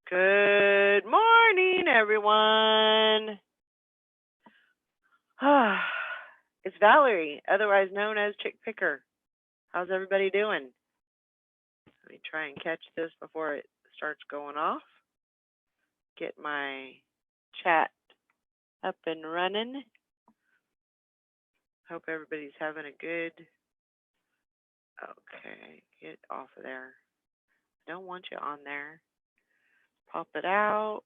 Good morning, everyone. It's Valerie, otherwise known as Chick Picker. How's everybody doing? Let me try and catch this before it starts going off. Get my chat up and running. Hope everybody's having a good. Okay, get off of there. Don't want you on there. Pop it out.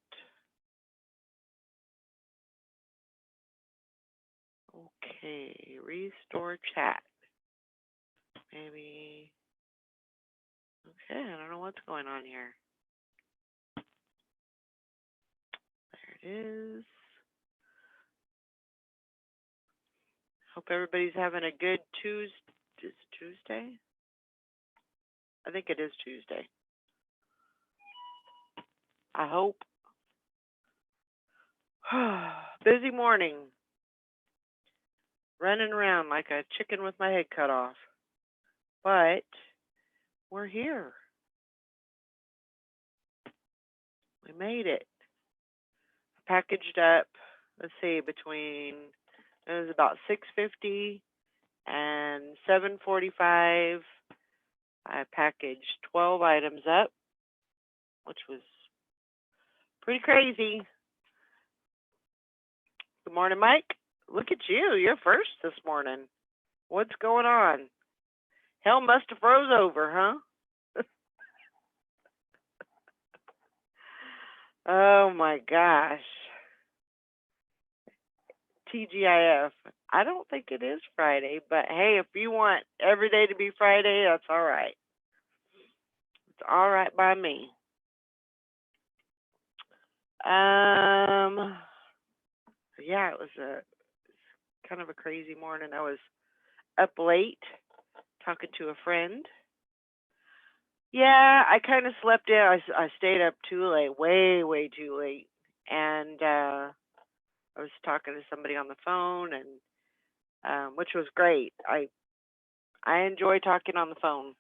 Okay, restore chat. Maybe. Okay, I don't know what's going on here. There it is. Hope everybody's having a good Tuesday. I think it is Tuesday. I hope. Busy morning. Running around like a chicken with my head cut off. But we're here. We made it. Packaged up, let's see, between it was about 6:50 and 7:45. I packaged 12 items up, which was pretty crazy. Good morning, Mike. Look at you. You're first this morning. What's going on? Hell must have froze over, huh? Oh my gosh. TGIF. I don't think it is Friday, but hey, if you want every day to be Friday, that's all right. It's all right by me. Yeah, it was kind of a crazy morning. I was up late talking to a friend. Yeah, I kind of slept in. I stayed up too late, way too late, and I was talking to somebody on the phone, and which was great. I enjoy talking on the phone.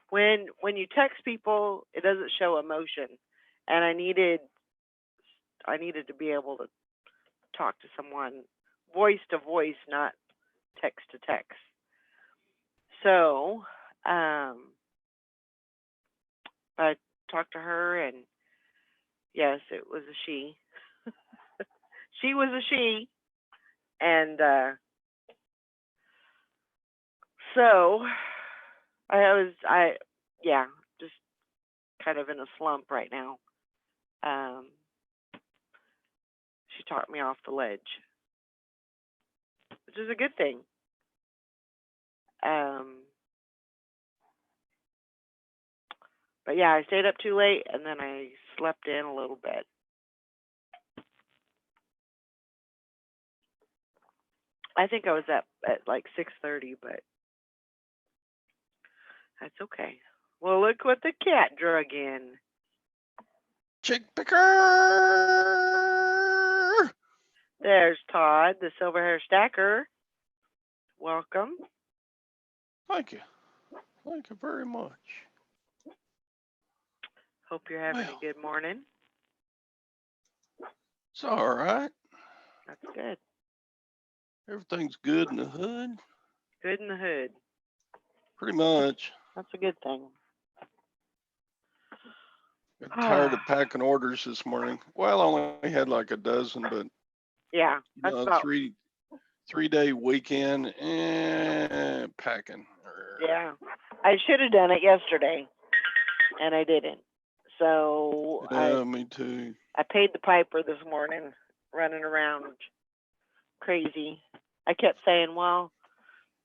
When you text people, it doesn't show emotion, and I needed to be able to talk to someone voice to voice, not text to text. So I talked to her, and yes, it was a she. She was a she, and so I yeah, just kind of in a slump right now. She talked me off the ledge, which is a good thing. But yeah, I stayed up too late, and then I slept in a little bit. I think I was up at like 6:30, but that's okay. Well, look what the cat drug in. Chick Picker! There's Todd, the silver hair stacker. Welcome. Thank you. Thank you very much. Hope you're having a good morning. It's all right. That's good. Everything's good in the hood. Good in the hood. Pretty much. That's a good thing. I'm tired of packing orders this morning. Well, I only had like a dozen, but yeah, that's about 3-day weekend and packing. Yeah, I should have done it yesterday, and I didn't. So me too. I paid the piper this morning, running around crazy. I kept saying, well,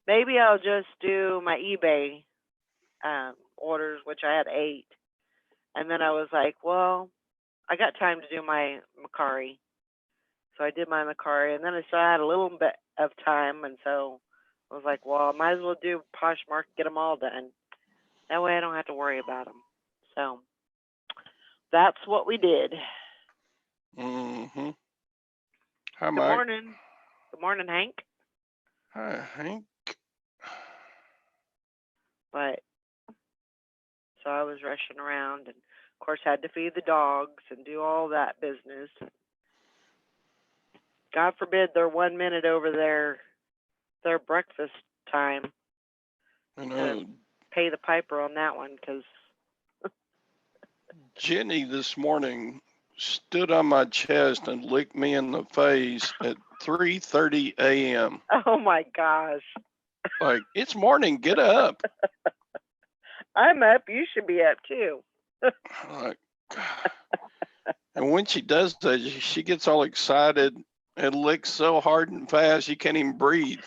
maybe I'll just do my eBay orders, which I had 8. And then I was like, well, I got time to do my Mercari. So I did my Mercari, and then I still had a little bit of time, and so I was like, well, I might as well do Poshmark, get them all done. That way I don't have to worry about them. So that's what we did. Mm-hmm. Hi, Mike. Good morning. Good morning, Hank. Hi, Hank. But So I was rushing around and of course had to feed the dogs and do all that business. God forbid they're 1 minute over their breakfast time. You know, Pay the piper on that one, because Jenny this morning stood on my chest and licked me in the face at 3:30 a.m. oh my gosh, Like, it's morning, get up. I'm up. You should be up too. Like, and when she does that, she gets all excited and licks so hard and fast you can't even breathe.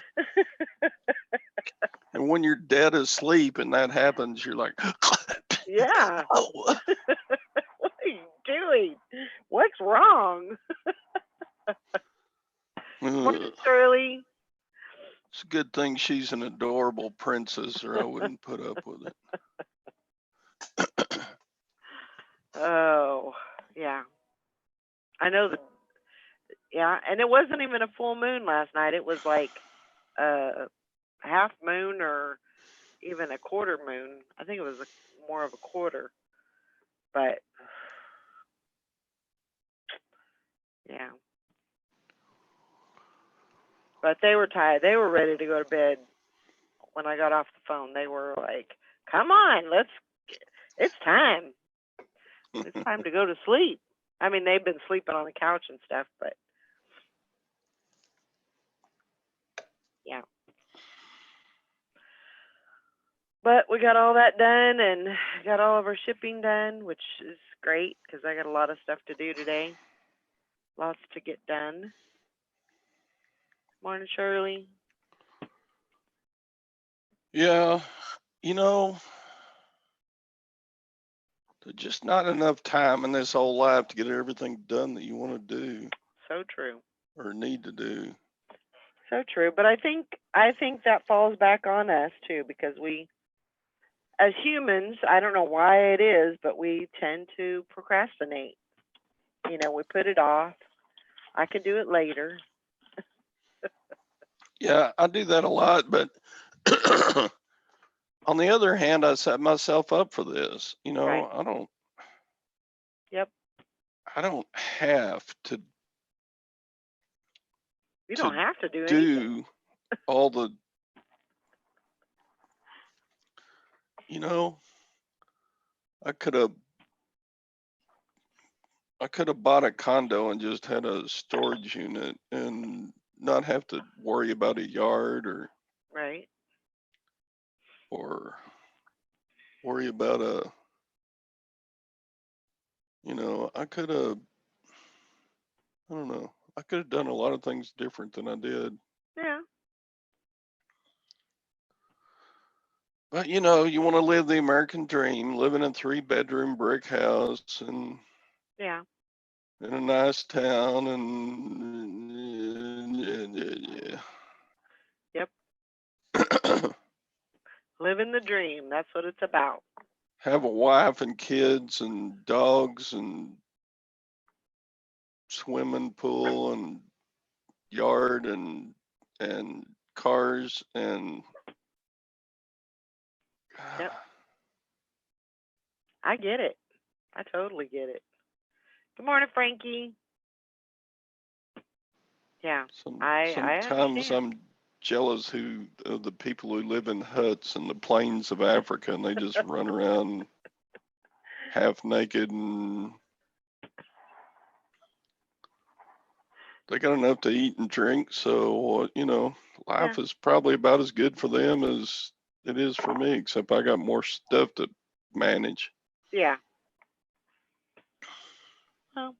And when you're dead asleep and that happens, you're like, Yeah. oh. What are you doing? What's wrong? Morning, Shirley. It's a good thing she's an adorable princess, or I wouldn't put up with it. Oh, yeah. I know that. Yeah, and it wasn't even a full moon last night. It was like a half moon or even a quarter moon. I think it was more of a quarter. But yeah. But they were tired. They were ready to go to bed when I got off the phone. They were like, "Come on, it's time. It's time to go to sleep." I mean, they've been sleeping on the couch and stuff, but yeah. But we got all that done and got all of our shipping done, which is great because I got a lot of stuff to do today. Lots to get done. Morning, Shirley. Yeah, there's just not enough time in this whole life to get everything done that you want to do So true. or need to do. So true. But I think that falls back on us too, because we, as humans, I don't know why it is, but we tend to procrastinate. We put it off. I can do it later. Yeah, I do that a lot, but on the other hand, I set myself up for this. Right. I don't Yep. I don't have to You don't have to do anything. do all the I could have bought a condo and just had a storage unit and not have to worry about a yard Right. or worry about I could have, I don't know, I could have done a lot of things different than I did. Yeah. But you want to live the American dream, live in a 3-bedroom brick house and Yeah. in a nice town and yeah. Yep. Living the dream. That's what it's about. Have a wife and kids and dogs and swimming pool and yard and cars and Yep. I get it. I totally get it. Good morning, Frankie. Yeah. I sometimes understand. I'm jealous of the people who live in huts in the plains of Africa and they just run around half naked and they got enough to eat and drink. So, life is probably about as good for them as it is for me, except I got more stuff to manage. Yeah. Well,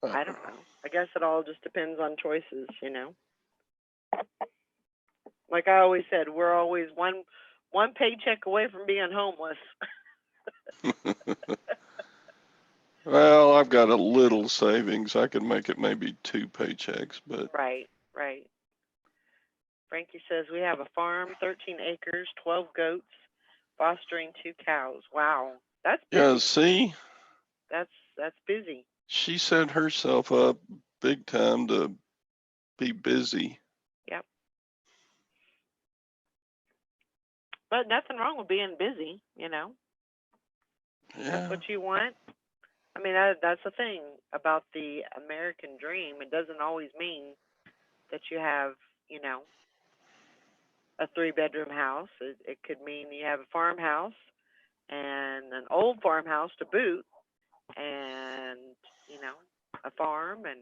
I don't know. I guess it all just depends on choices, Like I always said, we're always one paycheck away from being homeless. Well, I've got a little savings. I could make it maybe 2 paychecks, but Right. Frankie says we have a farm, 13 acres, 12 goats, fostering 2 cows. Wow. That's busy. yeah, see, That's busy. she set herself up big time to be busy. Yep. But nothing wrong with being busy, you know. That's Yeah. what you want. I mean, that's the thing about the American dream. It doesn't always mean that you have, you know, a 3-bedroom house. It could mean you have a farmhouse and an old farmhouse to boot, and you know, a farm and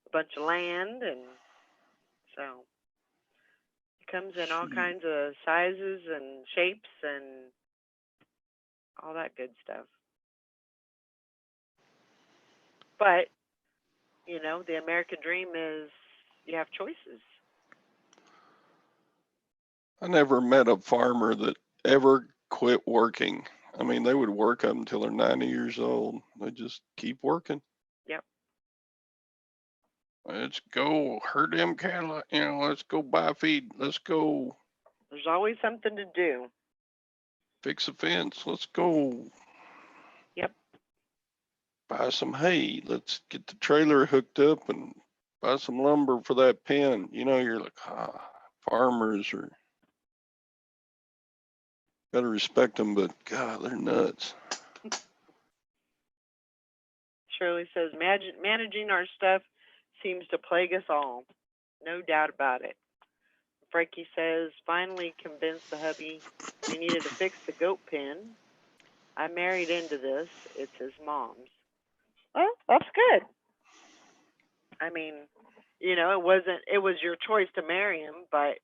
a bunch of land, and so it comes in all Shoot. kinds of sizes and shapes and all that good stuff. But you know, the American dream is you have choices. I never met a farmer that ever quit working. I mean, they would work up until they're 90 years old. They just keep working. Yep. Let's go herd them cattle. You know, let's go buy feed. Let's go There's always something to do. fix a fence. Let's go Yep. buy some hay. Let's get the trailer hooked up and buy some lumber for that pen. You know, you're like, farmers are, gotta respect them, but God, they're nuts. Shirley says, managing our stuff seems to plague us all. No doubt about it. Frankie says, finally convinced the hubby we needed to fix the goat pen. I married into this. It's his mom's. Well, that's good. I mean, you know, it was your choice to marry him, but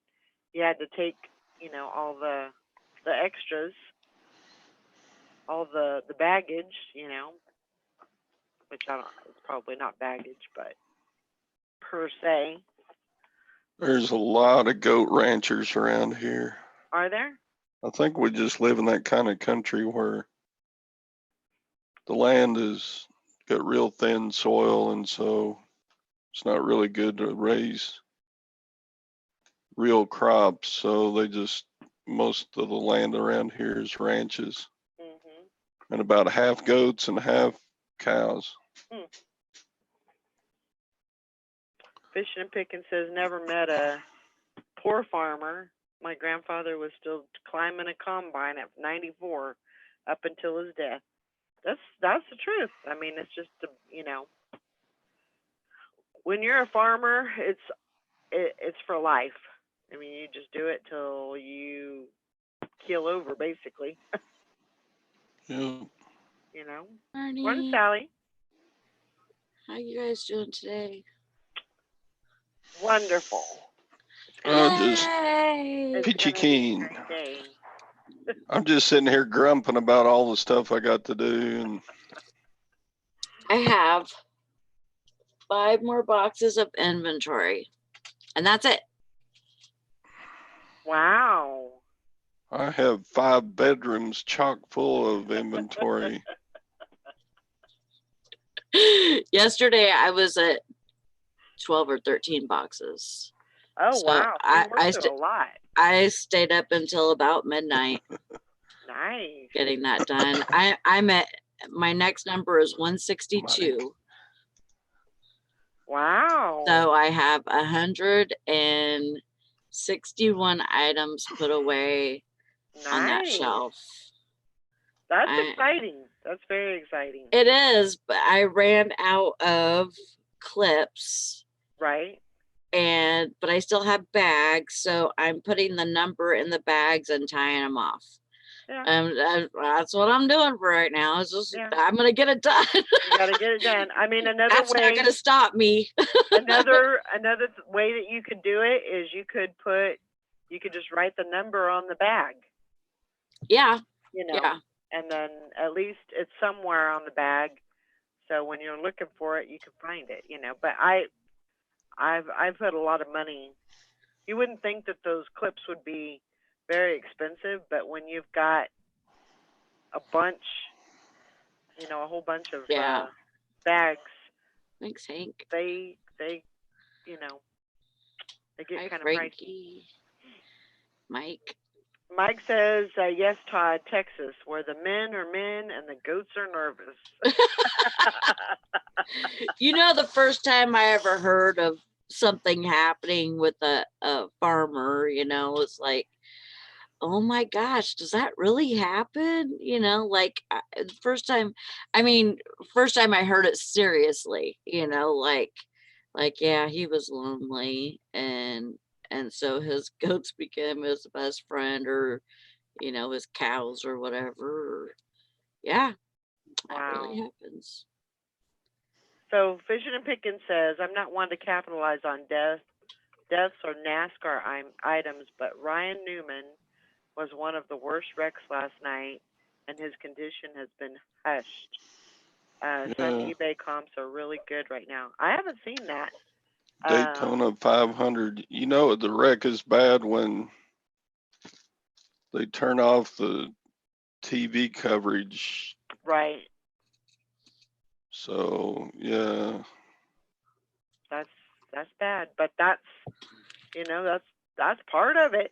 you had to take, you know, all the extras, all the baggage, you know, which I don't, it's probably not baggage, but per se. There's a lot of goat ranchers around here. Are there? I think we just live in that kind of country where the land is got real thin soil, and so it's not really good to raise real crops. So most of the land around here is ranches, and about half goats and half cows. Fishing and Picking says, never met a poor farmer. My grandfather was still climbing a combine at 94 up until his death. That's the truth. I mean, it's just you know, when you're a farmer, it's for life. I mean, you just do it till you keel over, basically. Yeah. You know. Morning. Morning, Sally. How you guys doing today? Wonderful. Just Yay! peachy keen. Day. I'm just sitting here grumping about all the stuff I got to do, and I have 5 more boxes of inventory, and that's it. Wow. I have 5 bedrooms chock full of inventory. Yesterday I was at 12 or 13 boxes. Oh, So wow. You worked a lot. I stayed up until about midnight Nice. getting that done. I'm at my next number is 162. Wow. So I have 161 items put away on that Nice. shelf. That's exciting. That's very exciting. It is, but I ran out of clips, Right. but I still have bags, so I'm putting the number in the bags and tying them off. Yeah. That's what I'm doing for right now. It's just Yeah. I'm gonna get it done. You gotta get it done. I mean, another That's way. not gonna stop me. another way that you could do it is you could just write the number on the bag. Yeah. You know. Yeah. And then at least it's somewhere on the bag, so when you're looking for it, you can find it. You know. But I've put a lot of money. You wouldn't think that those clips would be very expensive, but when you've got a bunch, you know, a whole bunch of bags. Thanks, Hank. They you know, they get Hi, kind of Frankie. pricey. Mike says, yes, Todd, Texas, where the men are men and the goats are nervous. You know, the first time I ever heard of something happening with a farmer, you know, it's like oh my gosh, does that really happen? You know, like the first time I heard it seriously, you know, like, yeah, he was lonely and so his goats became his best friend or, you know, his cows or whatever. Yeah, that Wow. really happens. So Fishing and Picking says, I'm not one to capitalize on deaths or NASCAR items, but Ryan Newman was one of the worst wrecks last night, and his condition has been hushed. Some Yeah, eBay comps are really good right now. I haven't seen that. Daytona 500. You know, the wreck is bad when they turn off the TV coverage. Right. So, yeah. That's bad, but that's that's part of it.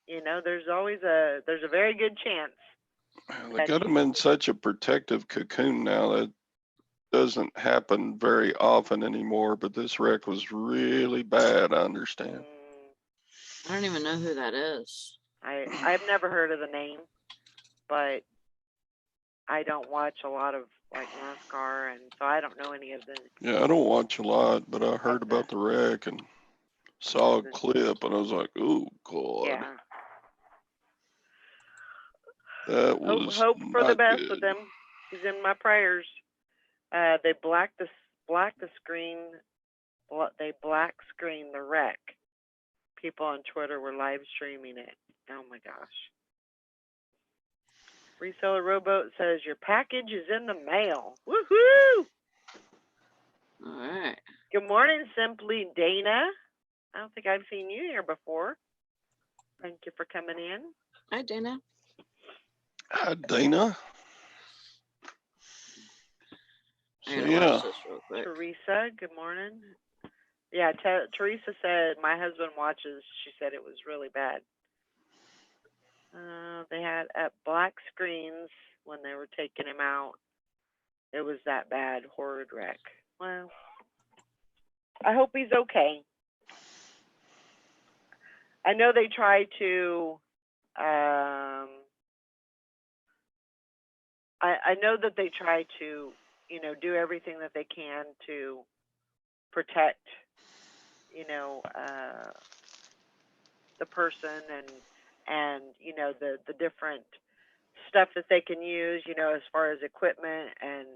There's always there's a very good chance They that got he. them in such a protective cocoon now that doesn't happen very often anymore, but this wreck was really bad, I understand. I don't even know who that is. I've never heard of the name, but I don't watch a lot of like NASCAR, and so I don't know any of the Yeah, I don't watch a lot, but I of heard about the wreck and saw a the clip and I was like, oh, God, yeah. that Hope was hope for the not best with good. him. He's in my prayers. They blacked the screen. They black screened the wreck. People on Twitter were live streaming it. Oh my gosh. Reseller Rowboat says your package is in the mail. Woohoo! All right. Good morning, Simply Dana. I don't think I've seen you here before. Thank you for coming in. Hi, Dana. Hi, Dana. I So, gotta yeah, watch this real quick. Teresa, good morning. Yeah, Teresa said my husband watches. She said it was really bad. They had at black screens when they were taking him out. It was that bad, horrid wreck. Well, I hope he's okay. I know they try to. I know that they try to, do everything that they can to protect, the person and the different stuff that they can use, as far as equipment and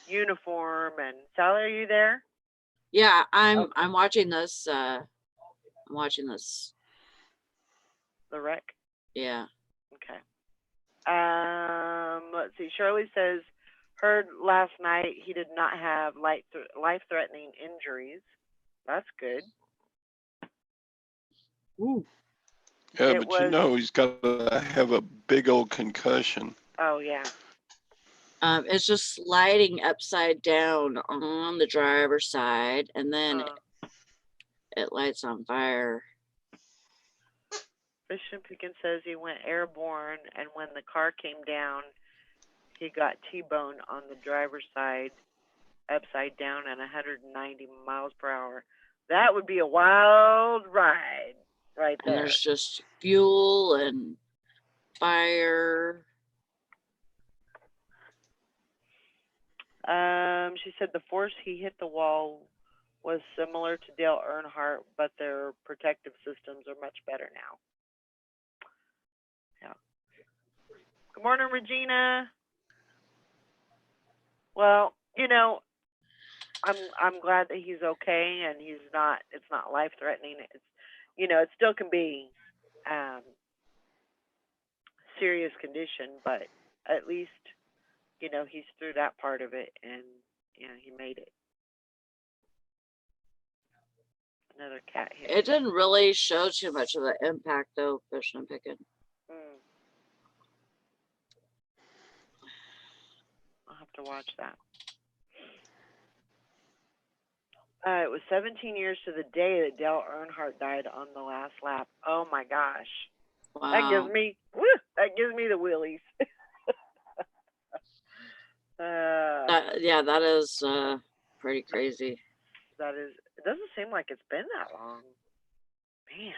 uniform. And Sally, are you there? Yeah, I'm Okay. watching this. I'm watching this. The wreck. Yeah. Okay. Let's see. Shirley says, heard last night he did not have life-threatening injuries. That's good. Ooh. yeah, It but you was. know, he's got to have a big old concussion. Oh yeah. It's just sliding upside down on the driver's side, and then it lights on fire. Christian Pickens says he went airborne, and when the car came down, he got T-boned on the driver's side, upside down at 190 miles per hour. That would be a wild ride, right And there. there's just fuel and fire. She said the force he hit the wall was similar to Dale Earnhardt, but their protective systems are much better now. Yeah. Good morning, Regina. Well, I'm glad that he's okay and he's not. It's not life threatening. It's, it still can be serious condition, but at least he's through that part of it and he made it. Another cat here. It didn't really show too much of the impact though, Fishing and Picking. I'll have to watch that. It was 17 years to the day that Dale Earnhardt died on the last lap. Oh my gosh. Wow. That gives me the willies. Yeah, that is pretty crazy. It doesn't seem like it's been that long. Man,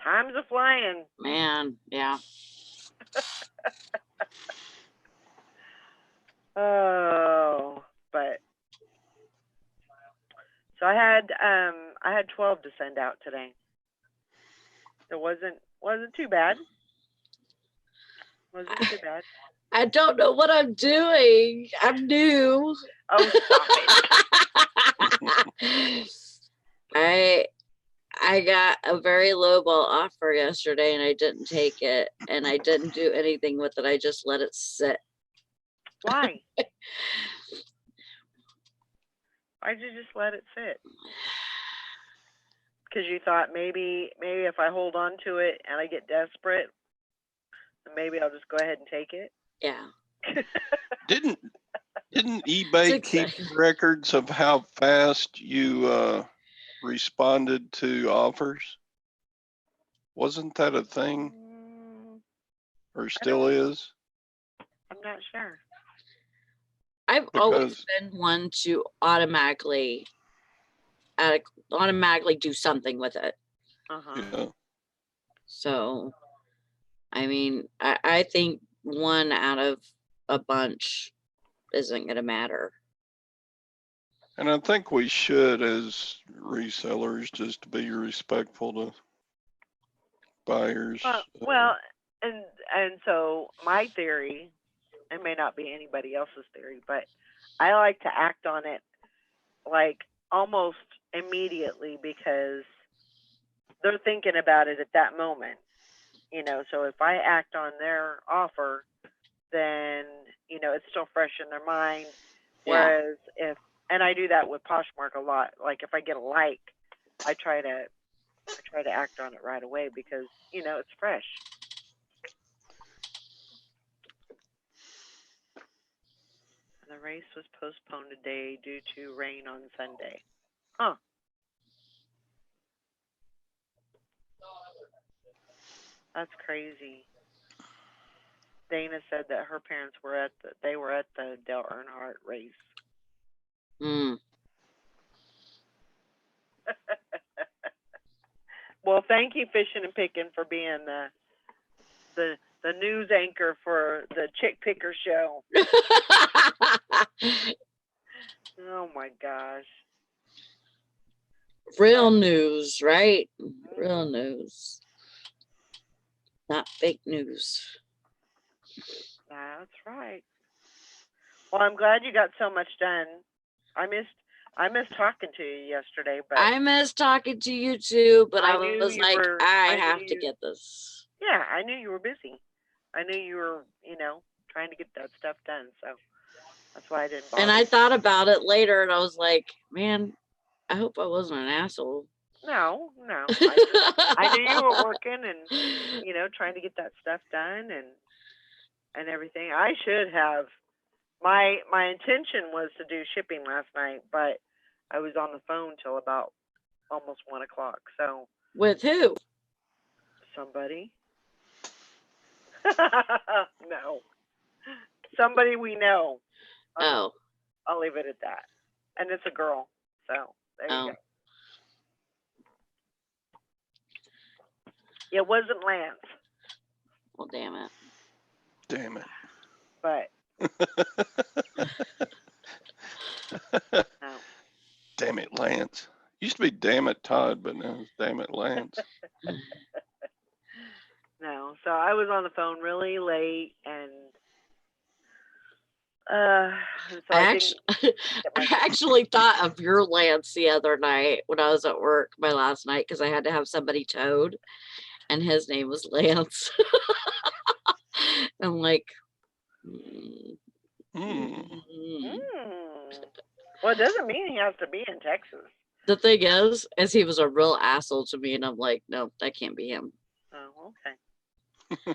Time's a flying. Man, yeah. Oh, but so I had 12 to send out today. It wasn't too bad. Wasn't too bad. I don't know what I'm doing. I'm new. Oh, stop it. I got a very low ball offer yesterday and I didn't take it and I didn't do anything with it. I just let it sit. Why? Why'd you just let it sit? Because you thought maybe if I hold on to it and I get desperate, then maybe I'll just go ahead and take it. Yeah. Didn't eBay keep Exactly. records of how fast you responded to offers? Wasn't that a thing, Mm, or still is? I'm not sure. I've always Because been one to automatically do something with it. Uh-huh. yeah, So, I mean, I think one out of a bunch isn't going to matter. and I think we should, as resellers, just be respectful to buyers. Well, and so my theory, it may not be anybody else's theory, but I like to act on it like almost immediately because they're thinking about it at that moment. You know, so if I act on their offer, then, you know, it's still fresh in their mind. Yeah. Whereas and I do that with Poshmark a lot. Like if I get a like, I try to act on it right away because, you know, it's fresh. The race was postponed today due to rain on Sunday. Huh. That's crazy. Dana said that her parents were at the Dale Earnhardt race. Mm. Well, thank you, Fishing and Picking, for being the news anchor for the Chick Picker show. Oh my gosh. Real news, right? Real news. Not fake news. That's right. Well, I'm glad you got so much done. I missed talking to you yesterday, but I miss talking to you too, but I I knew was you like, were- I I knew have to you- get this. yeah, I knew you were busy. I knew you were, you know, trying to get that stuff done. So that's why I didn't bother. And I thought about it later and I was like, man, I hope I wasn't an asshole. No. I knew you were working and, you know, trying to get that stuff done and everything. I should have. My intention was to do shipping last night, but I was on the phone till about almost 1 o'clock. So With who? somebody. No. Somebody we know. Oh, I'll leave it at that. And it's a girl. So there you Oh. go. It wasn't Lance, well, damn it. Damn it. but no. Damn it, Lance. Used to be damn it, Todd, but now it's damn it, Lance. No. So I was on the phone really late and so I didn't actually thought of your Lance the other night when I was at work, my last night, because I had to have somebody towed, and his name was Lance. I'm like, Hmm. Well, it doesn't mean he has to be in Texas. The thing is he was a real asshole to me, and I'm like, no, that can't be him. Oh, okay.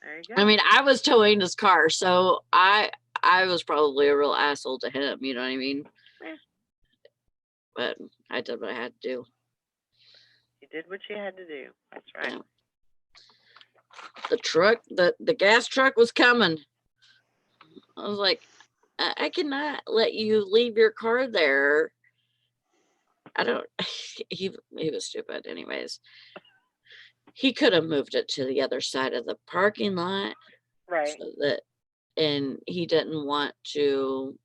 There you go. I mean, I was towing his car, so I was probably a real asshole to him. You know what I mean? Yeah. But I did what I had to do. You did what you had to do. That's right. Yeah. The truck, the gas truck was coming. I was like, I cannot let you leave your car there I don't, he was stupid anyways. He could have moved it to the other side of the parking lot Right. so that, and he didn't want to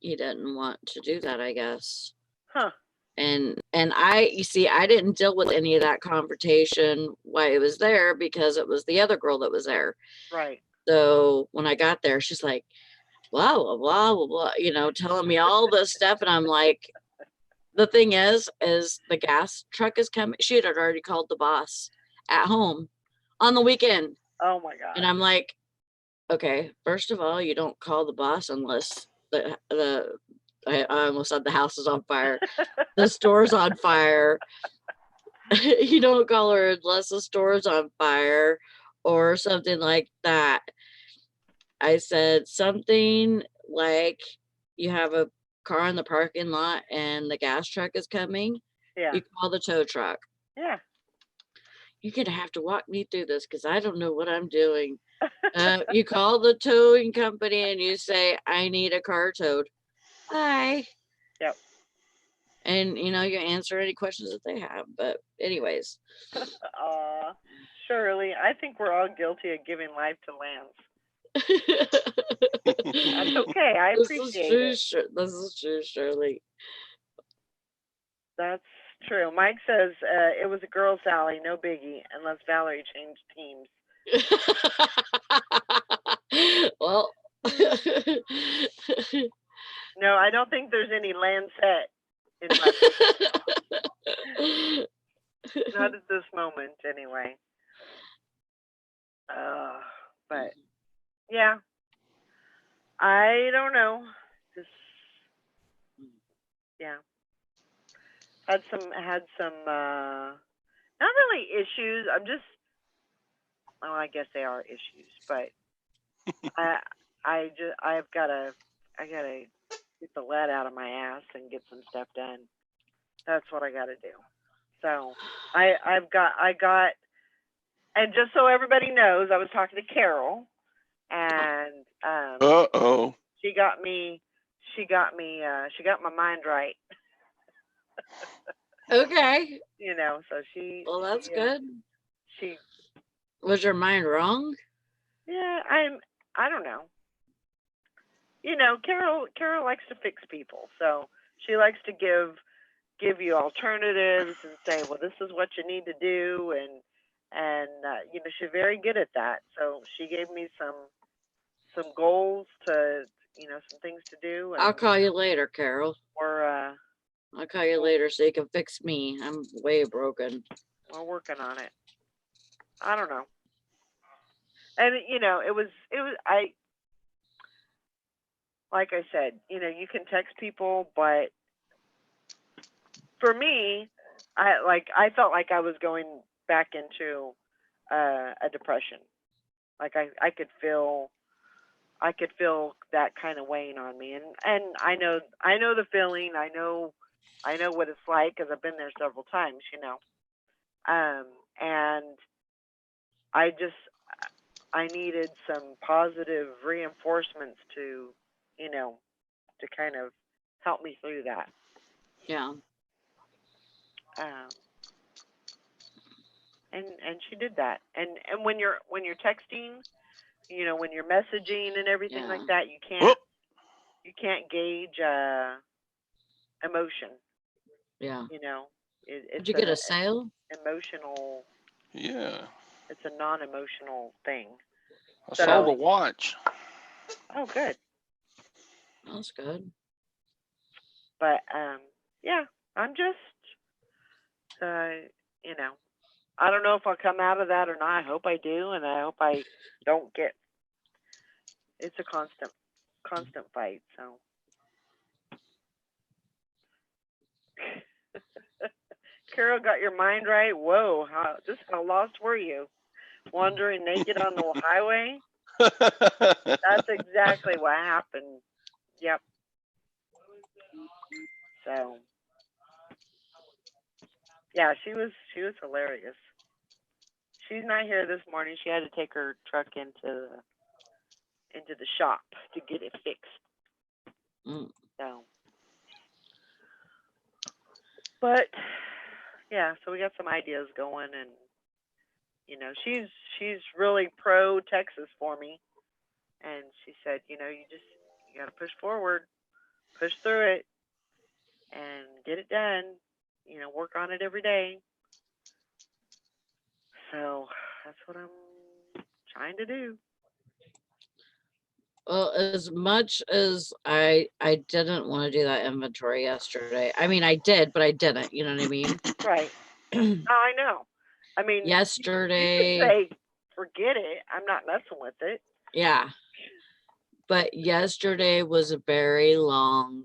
do that, I guess. Huh. And you see, I didn't deal with any of that confrontation while it was there because it was the other girl that was there. Right. So when I got there, she's like, blah, blah, blah, blah, blah, you know, telling me all this stuff. And I'm like, the thing is the gas truck is coming. She had already called the boss at home on the weekend. Oh my God. And I'm like, okay, first of all, you don't call the boss unless I almost said the house is on fire. The store's on fire. You don't call her unless the store's on fire or something like that. I said something like, you have a car in the parking lot and the gas truck is coming. Yeah. You call the tow truck. Yeah. You're going to have to walk me through this because I don't know what I'm doing. You call the towing company and you say, I need a car towed. Hi. Yep. And, you know, you answer any questions that they have. But anyways. Shirley, I think we're all guilty of giving life to Lance. That's okay. I appreciate it. This is true, Shirley. That's true. Mike says it was a girls' alley, no biggie, unless Valerie changed teams. Well. No, I don't think there's any Lancet in my not at this moment, anyway. But yeah, I don't know. Just yeah, had some not really issues. Well, I guess they are issues, but I gotta get the lead out of my ass and get some stuff done. That's what I gotta do. So I got, and just so everybody knows, I was talking to Carol, and she got my mind right. Okay. You know, so well, that's good. She was your mind wrong? Yeah, I don't know. You know, Carol likes to fix people, so she likes to give you alternatives and say, well, this is what you need to do, and you know, she's very good at that. So she gave me some goals to, you know, some things to do. And I'll call you later, Carol. I'll call you later so you can fix me. I'm way broken. We're working on it. I don't know. And you know, it was like I said, you know, you can text people, but for me, I felt like I was going back into a depression. Like I could feel that kind of weighing on me, and I know the feeling. I know what it's like because I've been there several times, you know. And I needed some positive reinforcements to, you know, to kind of help me through that. Yeah. And she did that. And when you're texting, you know, when you're messaging and everything like that, you can't gauge emotion. Yeah. You know, did you get a sale? Emotional. Yeah. It's a non-emotional thing. I sold a watch. Oh, good. That's good. But yeah, I'm just, you know, I don't know if I'll come out of that or not. I hope I do, and I hope I don't get. It's a constant fight. So. Carol, got your mind right? Whoa, how lost were you? Wandering naked on the highway? That's exactly what happened. Yep. So, yeah, she was hilarious. She's not here this morning. She had to take her truck into the shop to get it fixed. Mm. So, But yeah, so we got some ideas going, and she's really pro Texas for me, and she said, you got to push forward, push through it, and get it done. Work on it every day. So that's what I'm trying to do. Well, as much as I didn't want to do that inventory yesterday. I mean, I did, but I didn't. You know what I mean? Right. Oh, I know. I mean, you could Yesterday, say, forget it. I'm not messing with it. yeah. But yesterday was very long.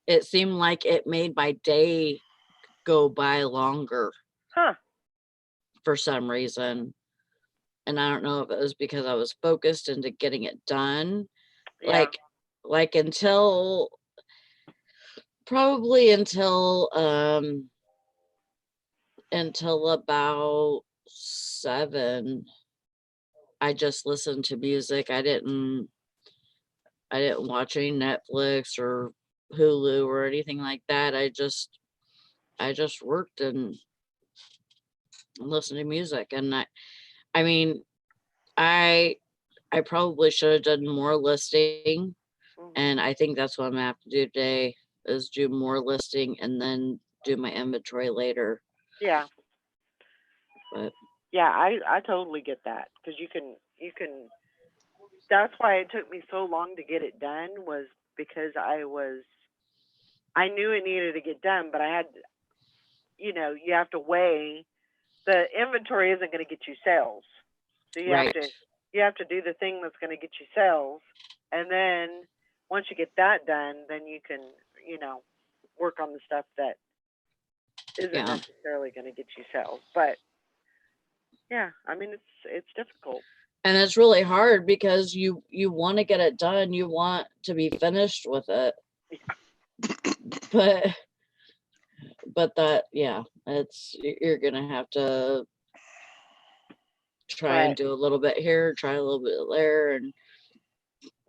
It seemed like it made my day go by longer Huh. for some reason. And I don't know if it was because I was focused into getting it done. Yeah. Like probably until about 7, I just listened to music. I didn't watch any Netflix or Hulu or anything like that. I just worked and listened to music. And I mean, I probably should have done more listing, and I think that's what I'm gonna have to do today, is do more listing and then do my inventory later. Yeah. But Yeah, I totally get that, because you can. That's why it took me so long to get it done, was because I knew it needed to get done, but I had, you have to weigh. The inventory isn't going to get you sales, so you right, have to do the thing that's going to get you sales, and then once you get that done, then you can work on the stuff that isn't yeah. necessarily going to get you sales. But yeah, I mean, it's difficult. And it's really hard because you want to get it done, you want to be finished with it. But that, yeah, you're gonna have to try and But do a little bit here, try a little bit there, and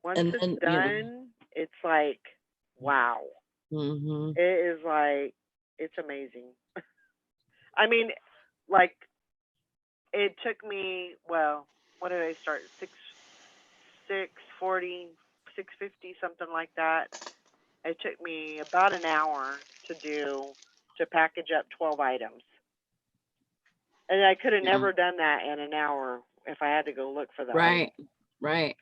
once it's then done, it's like, wow. Mhm. It is like, it's amazing. I mean, like, it took me, well, what did I start? 6:40, 6:50, something like that. It took me about an hour to package up 12 items. And I could have Yeah. never done that in an hour if I had to go look for the Right, items. right.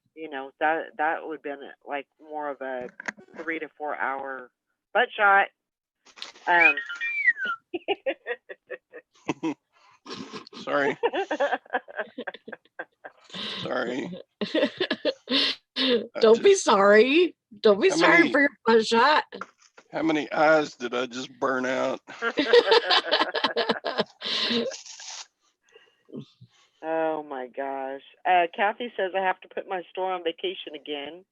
That would have been like more of a 3 to 4 hour butt shot. Sorry. Sorry. Don't be sorry. Don't be How sorry many- for your butt shot. How many eyes did I just burn out? Oh my gosh. Kathy says I have to put my store on vacation again.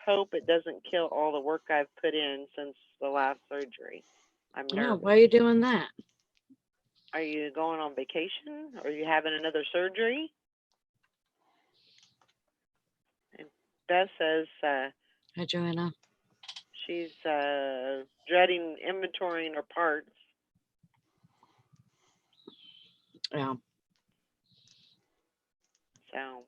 Hope it doesn't kill all the work I've put in since the last surgery. I'm Oh, nervous. why are you doing that? Are you going on vacation? Are you having another surgery? And Beth says Hi, Joanna. she's dreading inventorying her parts. Yeah. So,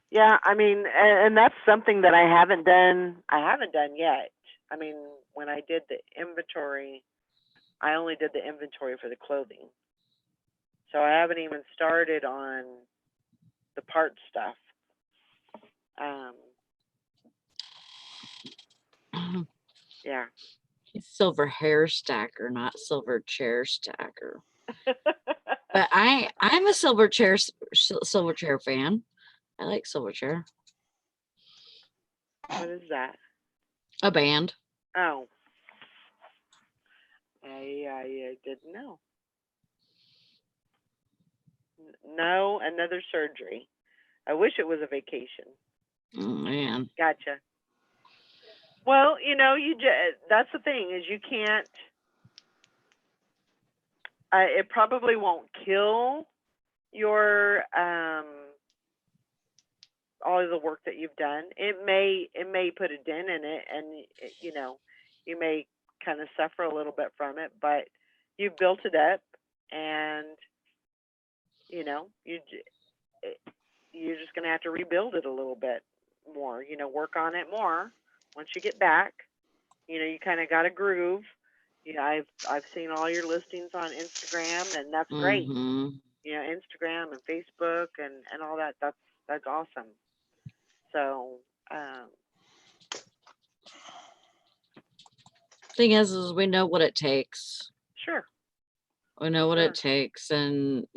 yeah, I mean, and that's something that I haven't done. I haven't done yet. I mean, when I did the inventory, I only did the inventory for the clothing. So I haven't even started on the part stuff. Yeah. He's silver hair stacker, not silver chair stacker. But I'm a silver chair fan. I like silver chair. What is that? A band. Oh. I didn't know. No, another surgery. I wish it was a vacation. Oh man. Gotcha. Well, that's the thing, is you can't. It probably won't kill your all of the work that you've done. It may put a dent in it, and you may kind of suffer a little bit from it, but you've built it up, and you know, you're just going to have to rebuild it a little bit more, work on it more once you get back. You kind of got a groove. I've seen all your listings on Instagram, and that's great. Mm-hmm. Instagram and Facebook and all that. That's awesome. So, Thing is we know what it takes. sure. We know what Sure. it takes, and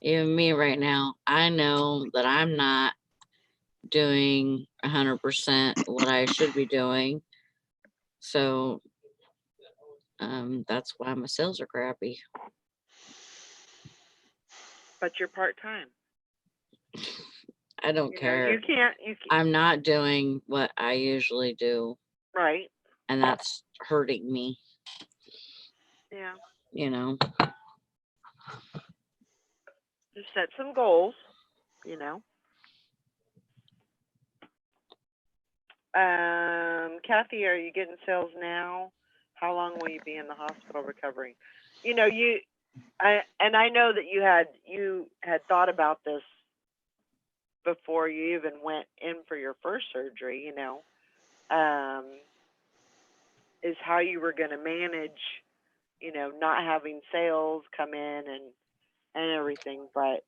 even me right now, I know that I'm not doing 100% what I should be doing. So that's why my sales are crappy. But you're part-time. I don't care. You can't. I'm not doing what I usually do, Right. and that's hurting me. Yeah. Just set some goals. Kathy, are you getting sales now? How long will you be in the hospital recovering? I know that you had thought about this before you even went in for your first surgery. Is how you were going to manage, not having sales come in and everything. But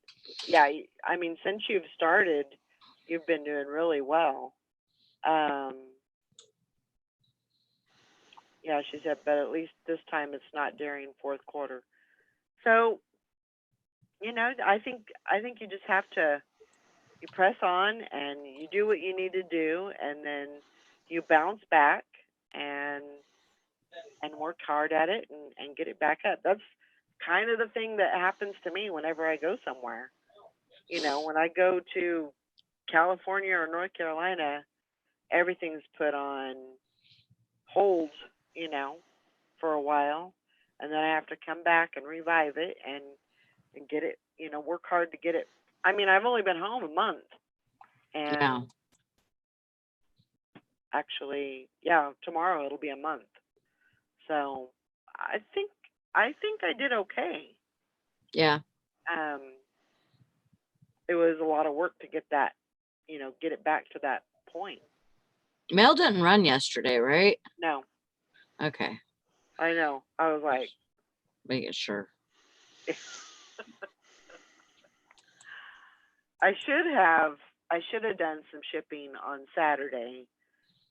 yeah, I mean, since you've started, you've been doing really well. Yeah, she said, but at least this time it's not during fourth quarter. So, I think you just have to, you press on and you do what you need to do, and then you bounce back and work hard at it and get it back up. That's kind of the thing that happens to me whenever I go somewhere. When I go to California or North Carolina, everything's put on hold, for a while, and then I have to come back and revive it and get it, work hard to get it. I mean, I've only been home a month, and Yeah. actually, yeah, tomorrow it'll be a month. So I think I did okay. Yeah. It was a lot of work to get that, get it back to that point. Mail didn't run yesterday, right? No. Okay. I know. I was like, making sure. I should have done some shipping on Saturday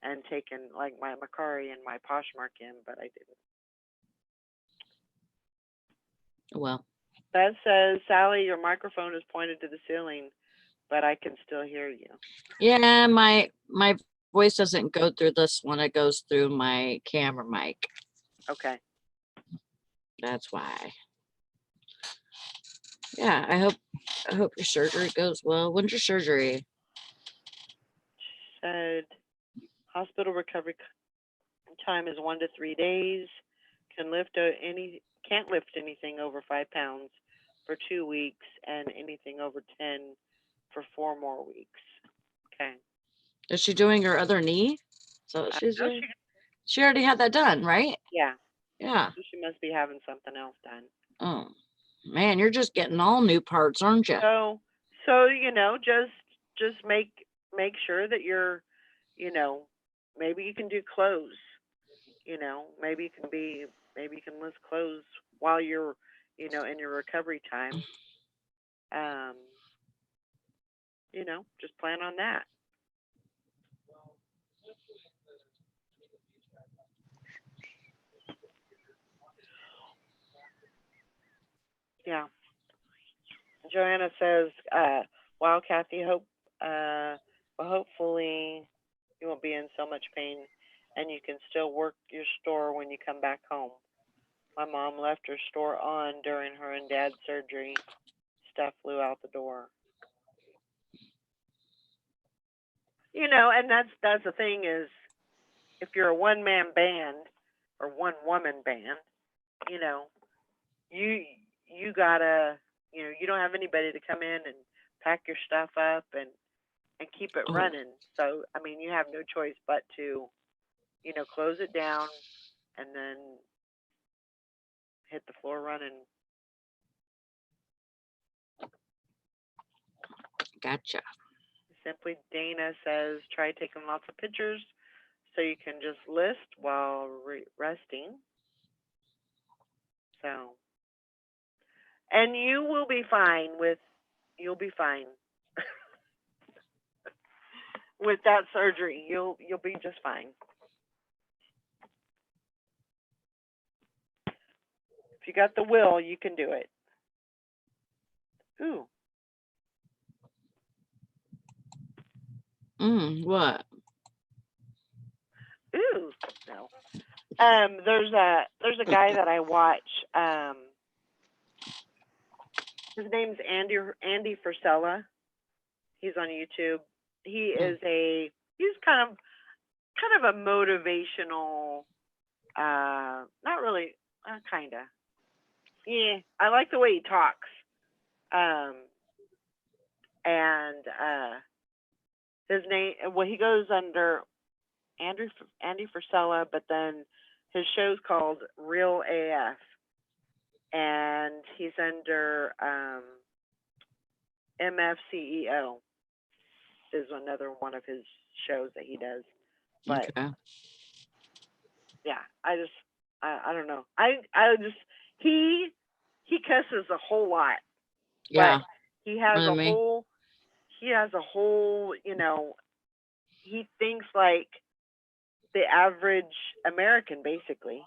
and taken like my Macari and my Poshmark in, but I didn't. Well. That says, Sally, your microphone is pointed to the ceiling, but I can still hear you. Yeah, my voice doesn't go through this one. It goes through my camera mic. Okay. That's why. Yeah, I hope your surgery goes well. When's your surgery? Said hospital recovery time is 1 to 3 days. Can't lift anything over 5 pounds for 2 weeks, and anything over 10 for 4 more weeks. Okay. Is she doing her other knee? So she's doing. She already had that done, right? Yeah. Yeah. So she must be having something else done. Oh man, you're just getting all new parts, aren't you? So just make sure that you're, maybe you can do clothes. Maybe you can list clothes while you're, in your recovery time. Just plan on that. Yeah. Joanna says, wow, Kathy, hopefully you won't be in so much pain and you can still work your store when you come back home. My mom left her store on during her and Dad's surgery. Stuff flew out the door. And that's the thing is, if you're a one-man band or one-woman band, you gotta, you don't have anybody to come in and pack your stuff up and keep it running. So, I mean, you have no choice but to, close it down and then hit the floor running. Gotcha. Simply Dana says, try taking lots of pictures so you can just list while resting. So, and you will be fine you'll be fine with that surgery. You'll be just fine. If you got the will, you can do it. Ooh. What? Ooh, no. There's a guy that I watch. His name's Andy Frisella. He's on YouTube. He's kind of a motivational. Not really. Kinda. Yeah, I like the way he talks. And his name. Well, he goes under Andy Frisella, but then his show's called Real AF, and he's under MFCEO is another one of his shows that he does. But Okay. yeah, I don't know. He cusses a whole lot. Yeah. But he has More than me. a whole, he thinks like the average American, basically,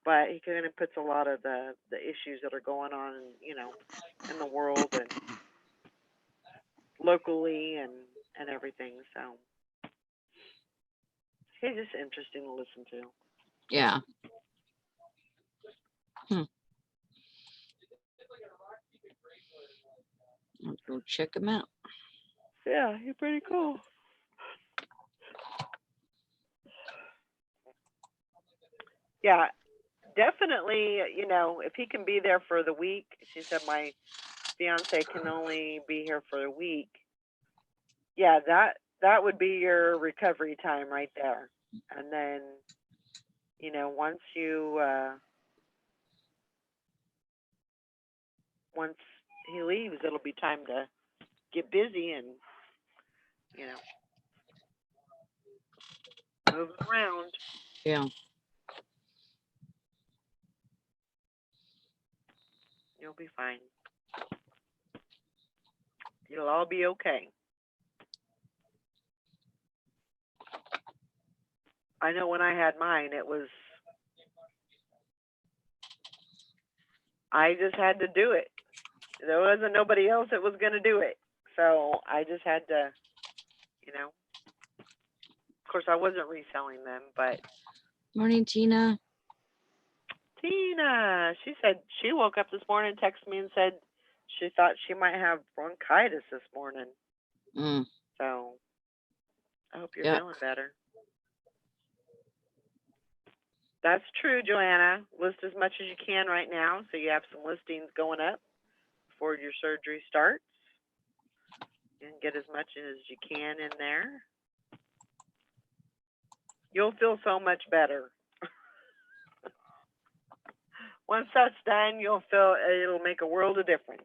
but he kind of puts a lot of the issues that are going on, in the world and locally and everything. So he's just interesting to listen to. Yeah. Let's go check him out. Yeah, he's pretty cool. Yeah, definitely, if he can be there for the week. She said my fiance can only be here for a week. Yeah, that would be your recovery time right there. And then, once he leaves, it'll be time to get busy and, move around. Yeah. You'll be fine. It'll all be okay. I know when I had mine, I just had to do it. There wasn't nobody else that was going to do it. So I just had to, of course, I wasn't reselling them, but. Morning, Tina. Tina, she said she woke up this morning, texted me and said she thought she might have bronchitis this morning. So I hope you're feeling better. That's true, Joanna. List as much as you can right now, so you have some listings going up before your surgery starts. And get as much as you can in there. You'll feel so much better. Once that's done, you'll feel it'll make a world of difference.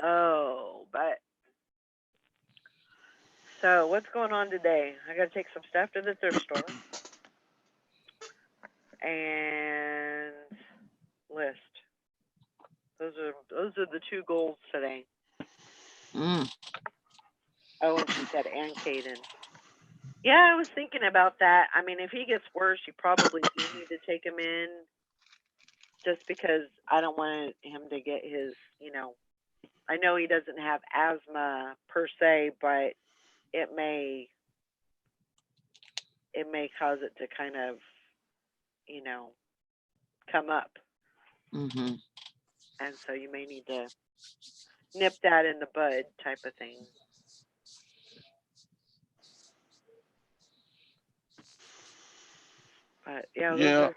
Oh, but so what's going on today? I got to take some stuff to the thrift store and list. Those are the two goals today. Oh, and she said, and Caden. Yeah, I was thinking about that. I mean, if he gets worse, you probably do need to take him in, just because I don't want him to get his, I know he doesn't have asthma per se, but it may cause it to kind of, come up. And so you may need to nip that in the bud type of thing. But yeah.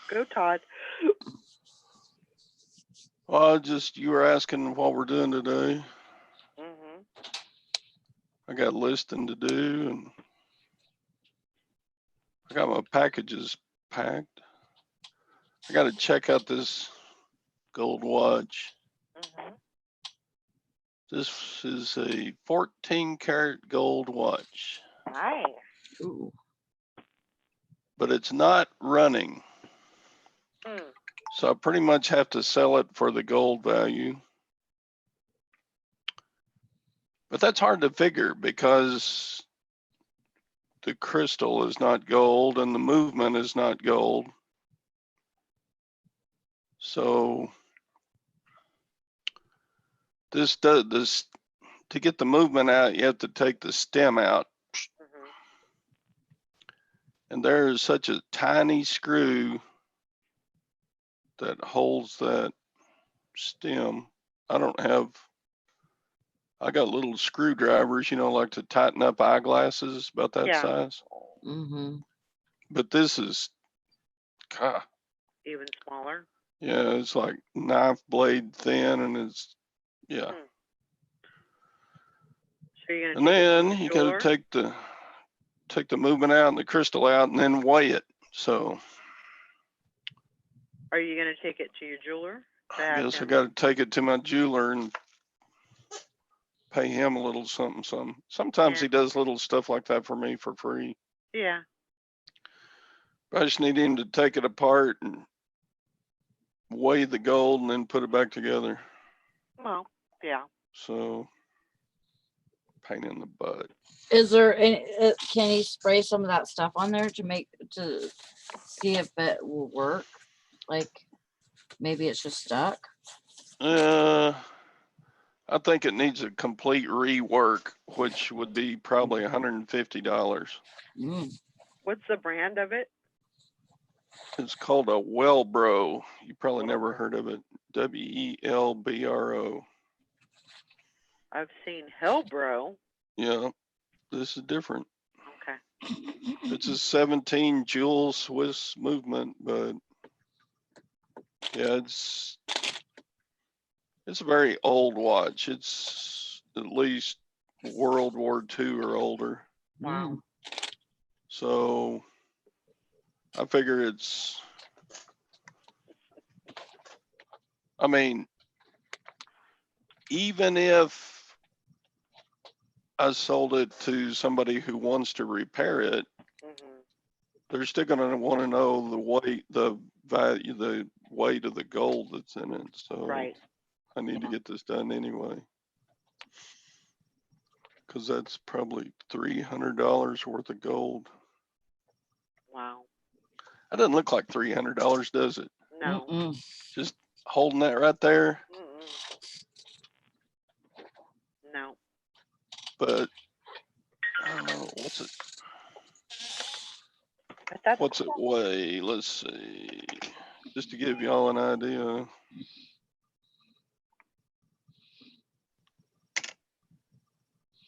Go Todd. Well, just, you were asking what we're doing today. Mhm. I got listing to do and I got my packages packed. I got to check out this gold watch. Mhm. This is a 14 karat gold watch, Nice. Ooh. but it's not running. Hmm. So I pretty much have to sell it for the gold value. But that's hard to figure because the crystal is not gold and the movement is not gold. So this to get the movement out, you have to take the stem out. Mhm. And there is such a tiny screw that holds that stem. I got little screwdrivers, like to tighten up eyeglasses about that Yeah. size. Mm-hmm. But this is, God, Even smaller. yeah, it's like knife blade thin and it's, yeah. Hmm. So you're And gonna take it to then your you got to jeweler? take the movement out and the crystal out and then weigh it. So Are you gonna take it to your jeweler to I have guess I him? got to take it to my jeweler and pay him a little something, something. Sometimes Yeah. he does little stuff like that for me for free. Yeah. I just need him to take it apart and weigh the gold and then put it back together. Well, yeah. So pain in the butt. Is there any, can he spray some of that stuff on there to see if it will work? Like maybe it's just stuck. I think it needs a complete rework, which would be probably $150. Mm. What's the brand of it? It's called a Wellbro. You probably never Wellbro. heard of it. WELBRO. I've seen Hellbro. Yeah, this is different. Okay. It's a 17 jewel Swiss movement, but yeah, it's a very old watch. It's at least World War II or older. Wow. Mm. So I figure I mean, even if I sold it to somebody who wants to repair it, Mhm. they're still going to want to know the weight, the value, the weight of the gold that's in it. So Right. I need to get this done anyway. Because that's probably $300 worth of gold. Wow. That doesn't look like $300, does it? No. Mm-mm. Just holding that right there. Mm-mm. No. But what's But that's it cool. weigh? Let's see. Just to give y'all an idea.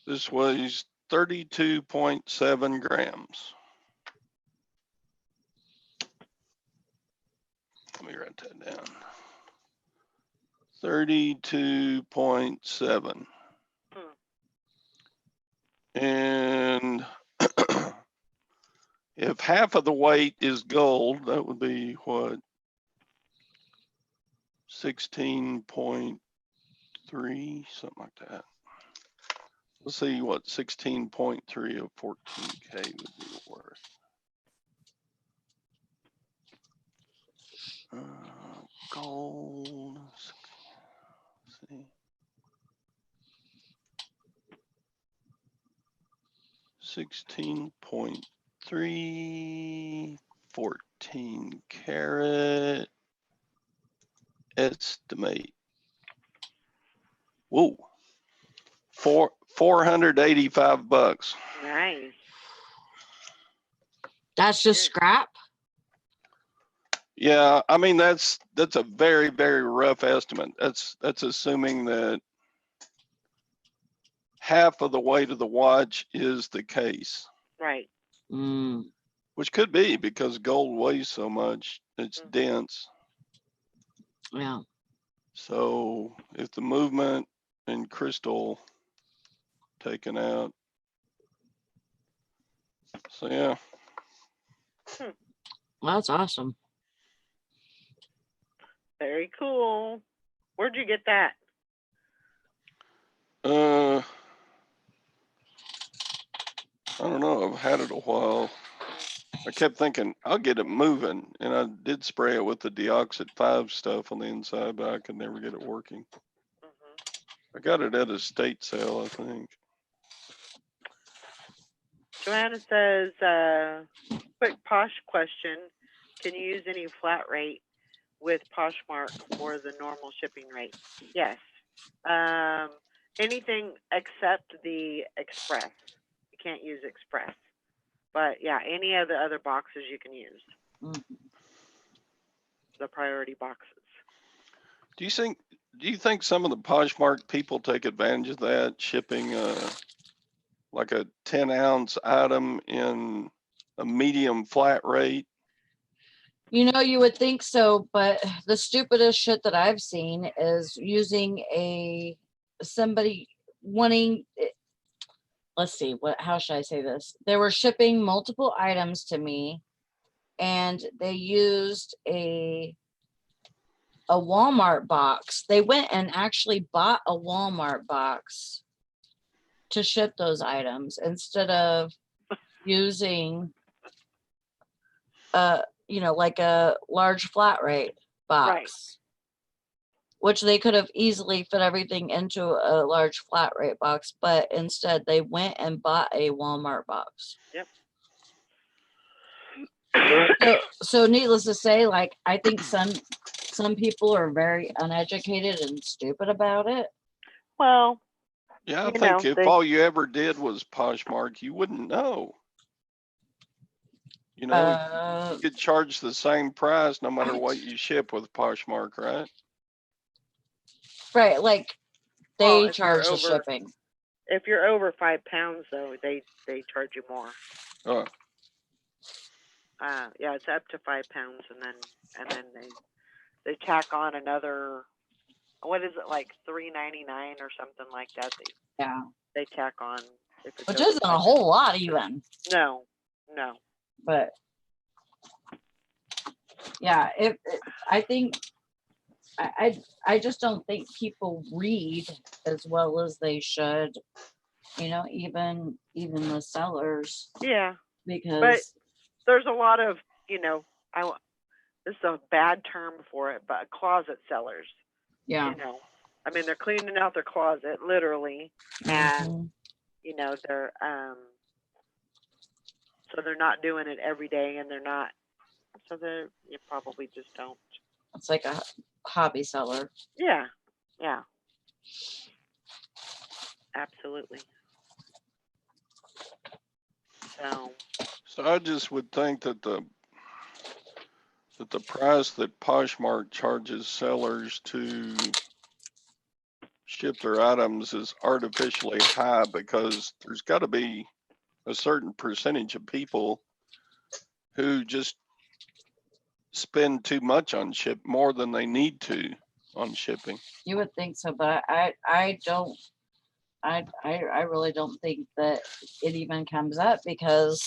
This weighs 32.7 grams. Let me write that down. 32.7. Hmm. And if half of the weight is gold, that would be what? 16.3, something like that. Let's see what 16.3 of 14K would be worth. Gold. Let's see. 16.3, 14 karat. Estimate. Whoa. 485 bucks. Nice. That's just scrap. Yeah, I mean that's a very, very rough estimate. That's assuming that half of the weight of the watch is the case, Right. Mm. which could be because gold weighs so much. It's Mhm. dense. Yeah. So if the movement and Crystal taken out. So yeah, Well, that's awesome. Very cool. Where'd you get that? I don't know. I've had it a while. I kept thinking I'll get it moving, and I did spray it with the Deoxit 5 stuff on the inside, but I could never get it working. Mhm. I got it at a state sale, I think. Joanna says, quick Posh question. Can you use any flat rate with Poshmark for the normal shipping rate? Yes. Anything except the Express. You can't use Express. But yeah, any of the other boxes you can use. Mhm. The priority boxes. Do you think some of the Poshmark people take advantage of that, shipping like a 10-ounce item in a medium flat rate? You know, you would think so, but the stupidest shit that I've seen is using somebody wanting let's see, how should I say this? They were shipping multiple items to me and they used a Walmart box. They went and actually bought a Walmart box to ship those items instead of using like a large flat rate box. Right. Which they could have easily fit everything into a large flat rate box, but instead they went and bought a Walmart box. Yep. So needless to say, like I think some people are very uneducated and stupid about it. Well, Yeah, I you think know, if all you ever did was Poshmark, you wouldn't know. You know, you could charge the same price no matter what you ship with Poshmark, right? Right, like well, they if you're charge the over shipping. if you're over 5 pounds though, they charge you more. Oh, Yeah, it's up to 5 pounds, and then they tack on another. What is it, like $3.99 or something like that? Yeah, They tack on if it's which over isn't 5 a whole lot even. No. But yeah, I think I just don't think people read as well as they should. You know, even the sellers, Yeah, but because there's a lot of this is a bad term for it, but closet sellers. yeah, I mean, they're cleaning out their closet literally, and mhm. they're so they're not doing it every day, and they're not. So you probably just don't. It's like a hobby seller. Yeah, absolutely. so I just would think that the price that Poshmark charges sellers to ship their items is artificially high because there's got to be a certain percentage of people who just spend too much on more than they need to on shipping. You would think so, but I don't. I really don't think that it even comes up because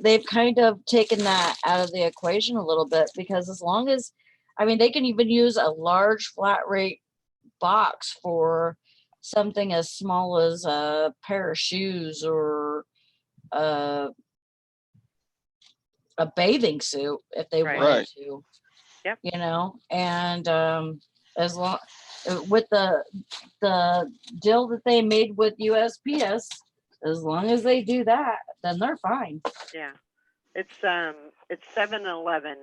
they've kind of taken that out of the equation a little bit, because as long as, I mean, they can even use a large flat rate box for something as small as a pair of shoes or a bathing suit if they Right. wanted to. Yep. And as long with the deal that they made with USPS, as long as they do that, then they're fine. Yeah, it's $7.11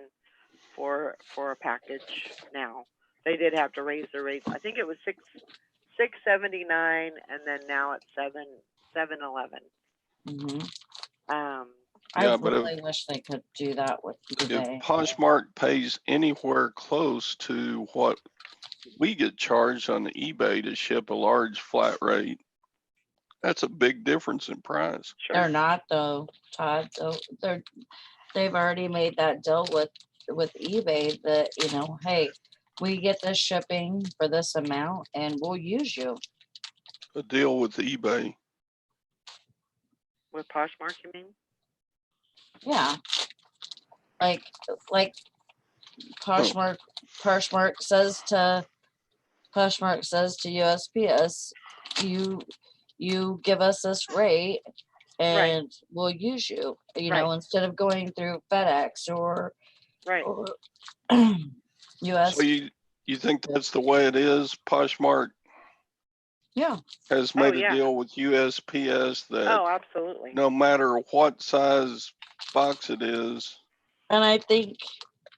for a package now. They did have to raise the rates. I think it was $6.79, and then now it's $7.11. I Yeah, but really wish they could do that with eBay. if Poshmark pays anywhere close to what we get charged on eBay to ship a large flat rate, that's a big difference in price. Sure. They're not though, Todd. So they've already made that deal with eBay that, hey, we get the shipping for this amount and we'll use you. A deal with eBay. With Poshmark, you mean? Yeah. Like Poshmark says to USPS, you give us this rate and we'll use you, Right. instead of going through FedEx or Right. US. So you think that's the way it is? Poshmark Yeah. has Oh, made yeah. a deal with USPS that Oh, absolutely. no matter what size box it is, And I think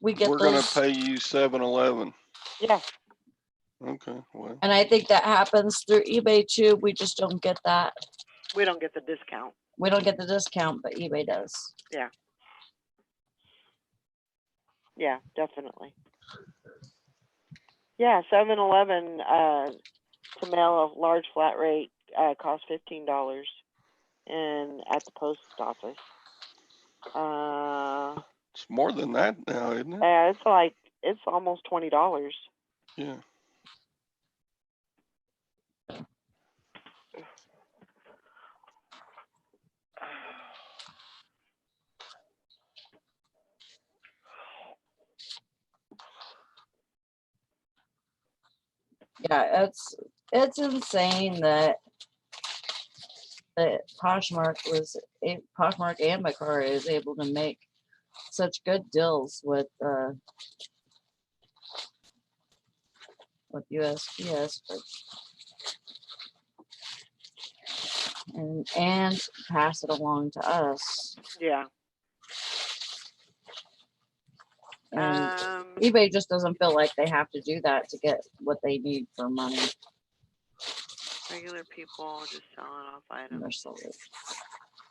we get we're gonna those, pay you $7.11. Yeah. Okay, well, and I think that happens through eBay too. We just don't get that. We don't get the discount. We don't get the discount, but eBay does. Yeah, definitely. Yeah, 7-Eleven to mail a large flat rate costs $15, and at the post office, it's more than that now, isn't it? it's almost $20. Yeah. Yeah, it's insane that Poshmark and Macari is able to make such good deals with USPS, and pass it along to us. Yeah. And eBay just doesn't feel like they have to do that to get what they need for money. Regular people just selling off items. They're so rich.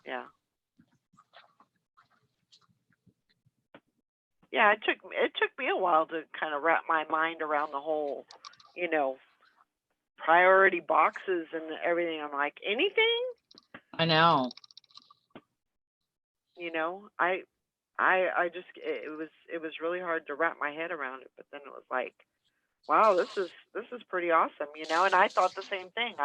Yeah. Yeah, it took me a while to kind of wrap my mind around the whole, priority boxes and everything. I'm like, anything? I know. I just it was really hard to wrap my head around it, but then it was like, wow, this is pretty awesome, and I thought the same thing.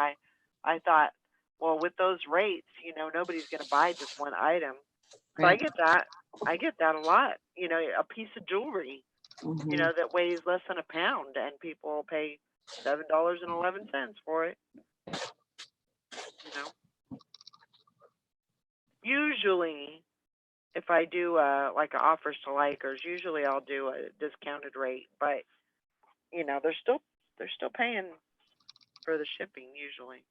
I thought, well, with those rates, nobody's going to buy just one item. So I get that. I get that a lot. A piece of jewelry, Mhm. that weighs less than a pound, and people pay $7.11 for it. Usually, if I do like offers to likers, usually I'll do a discounted rate, but they're still paying for the shipping usually.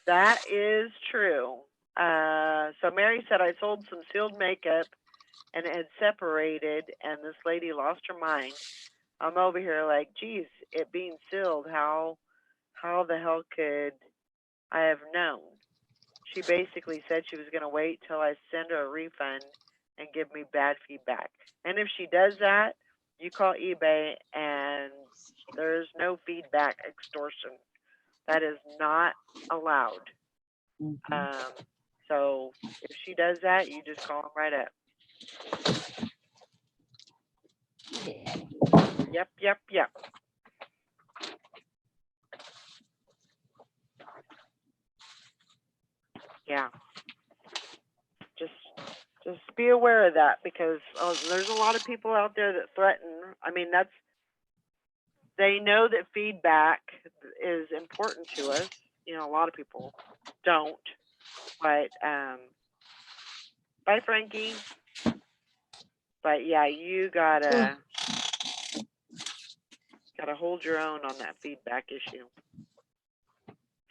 That is true. So Mary said, I sold some sealed makeup and it had separated, and this lady lost her mind. I'm over here like, geez, it being sealed, how the hell could I have known? She basically said she was going to wait till I send her a refund and give me bad feedback. And if she does that, you call eBay and there's no feedback extortion. That is not allowed. Mhm. So if she does that, you just call them right up. Yep. Yeah. Just be aware of that, because there's a lot of people out there that threaten. I mean, they know that feedback is important to us. A lot of people don't. But bye, Frankie. But yeah, you gotta hold your own on that feedback issue.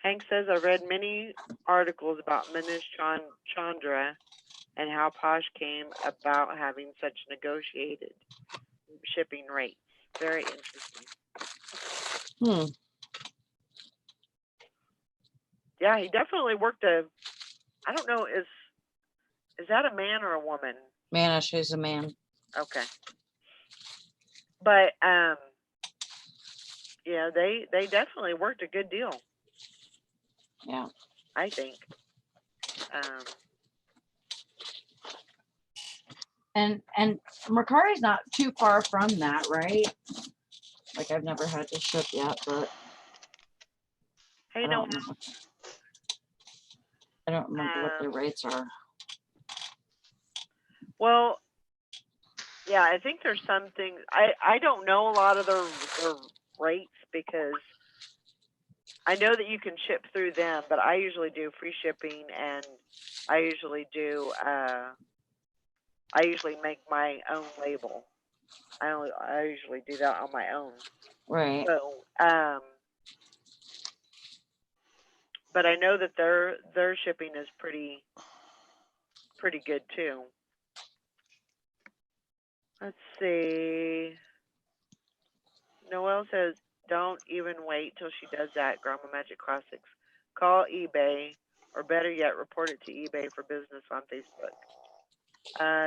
Hank says, I've read many articles about Manish Chandra and how Posh came about having such negotiated shipping rates. Very interesting. Yeah, he definitely worked I don't know, is that a man or a woman? Manish is a man. Okay. But they definitely worked a good deal. Yeah. I think. And Mercari's not too far from that, right? Like I've never had to ship yet, but Hey, I no, don't remember. I don't remember what their rates are. well, yeah, I think there's some things, I don't know a lot of their rates because I know that you can ship through them, but I usually do free shipping and I usually do, I usually make my own label. I usually do that on my own. Right. So, but I know that their shipping is pretty good too. Let's see. Noelle says, don't even wait till she does that, Grandma Magic Classics. Call eBay, or better yet, report it to eBay for business on Facebook.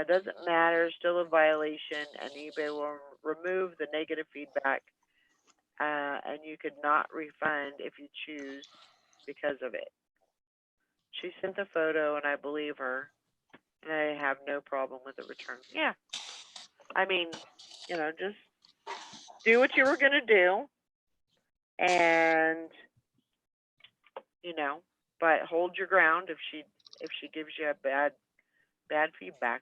Doesn't matter, still a violation, and eBay will remove the negative feedback, and you could not refund if you choose because of it. She sent the photo, and I believe her, and I have no problem with the return. Yeah. I mean, just do what you were going to do, and, but hold your ground if she gives you a bad feedback,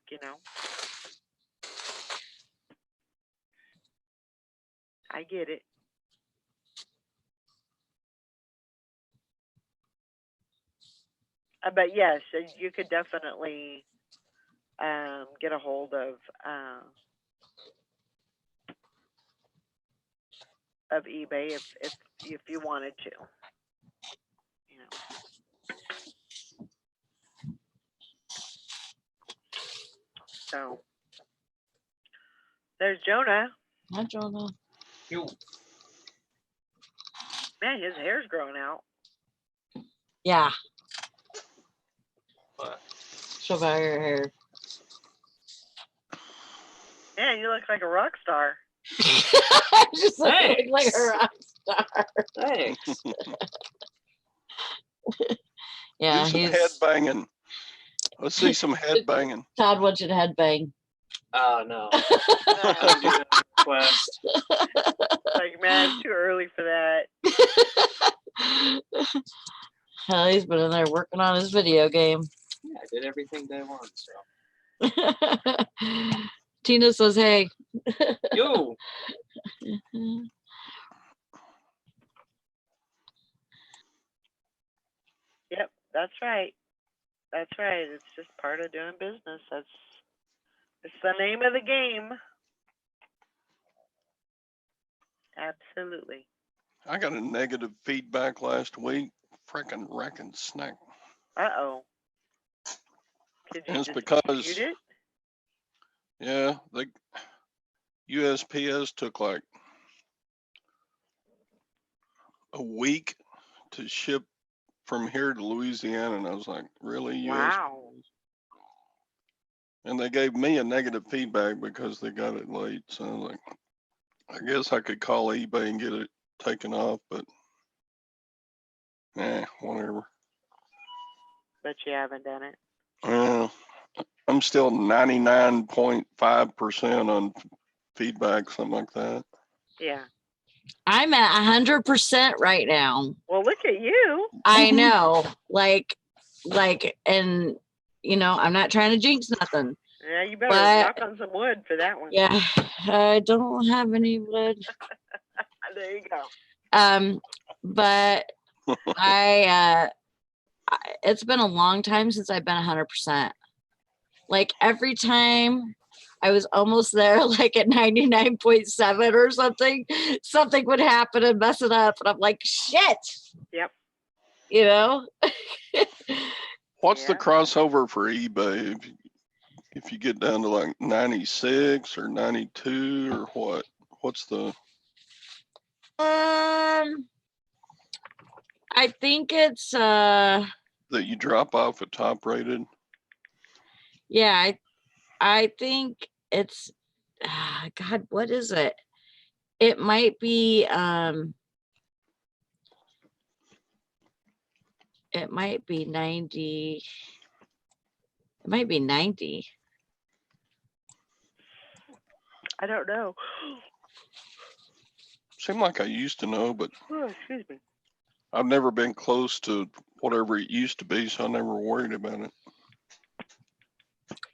I get it. But yes, you could definitely get a hold of eBay if you wanted to. So there's Jonah. Hi, Jonah. Man, his hair's growing out. Yeah. What? Show about your hair. Man, you look like a rock star. Just look like a Thanks. rock star. Thanks. Yeah, Do some head he's banging. Let's see some head banging. Todd wants you to headbang. Oh no. Don't do that request. Like, man, it's too early for that. Hell, he's been in there working on his video game. Yeah, I did everything day one. So Tina says, hey. yo, Yep, that's right. That's right. It's just part of doing business. It's the name of the game. Absolutely. I got a negative feedback last week. Frickin' wrecking snack. Uh-oh. Could you And it's dispute because, it? yeah, the USPS took like a week to ship from here to Louisiana. And I was like, really? Wow. USPS? And they gave me a negative feedback because they got it late. So I was like, I guess I could call eBay and get it taken off, but whatever. But you haven't done it. Well, I'm still 99.5% on feedback, something like that. Yeah. I'm at 100% right now. Well, look at you. I know, like, and I'm not trying to jinx nothing. Yeah, you better But- knock on some wood for that one. Yeah, I don't have any wood. There you go. But it's been a long time since I've been 100%. Like every time I was almost there, like at 99.7 or something would happen and mess it up. And I'm like, shit. Yep. What's the Yeah. crossover for eBay if you get down to like 96 or 92 or what? What's the I think it's that you drop off at top rated? yeah, I think it's God, what is it? It might be it might be 90. It might be 90. I don't know. Seemed like I used to know, but Oh, excuse me. I've never been close to whatever it used to be, so I never worried about it.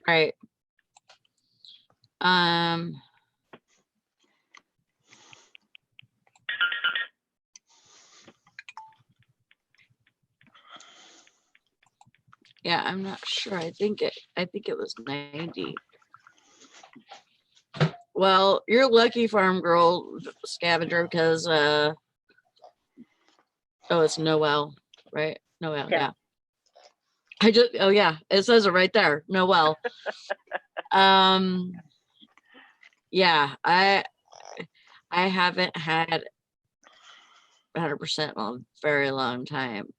Right. Um, yeah, I'm not sure. I think it was 90. Well, you're lucky, farm girl scavenger, because oh, it's Noel, right? Noel, Yeah. yeah. Oh yeah, it says it right there, Noel. Yeah, I haven't had 100% in a very long time.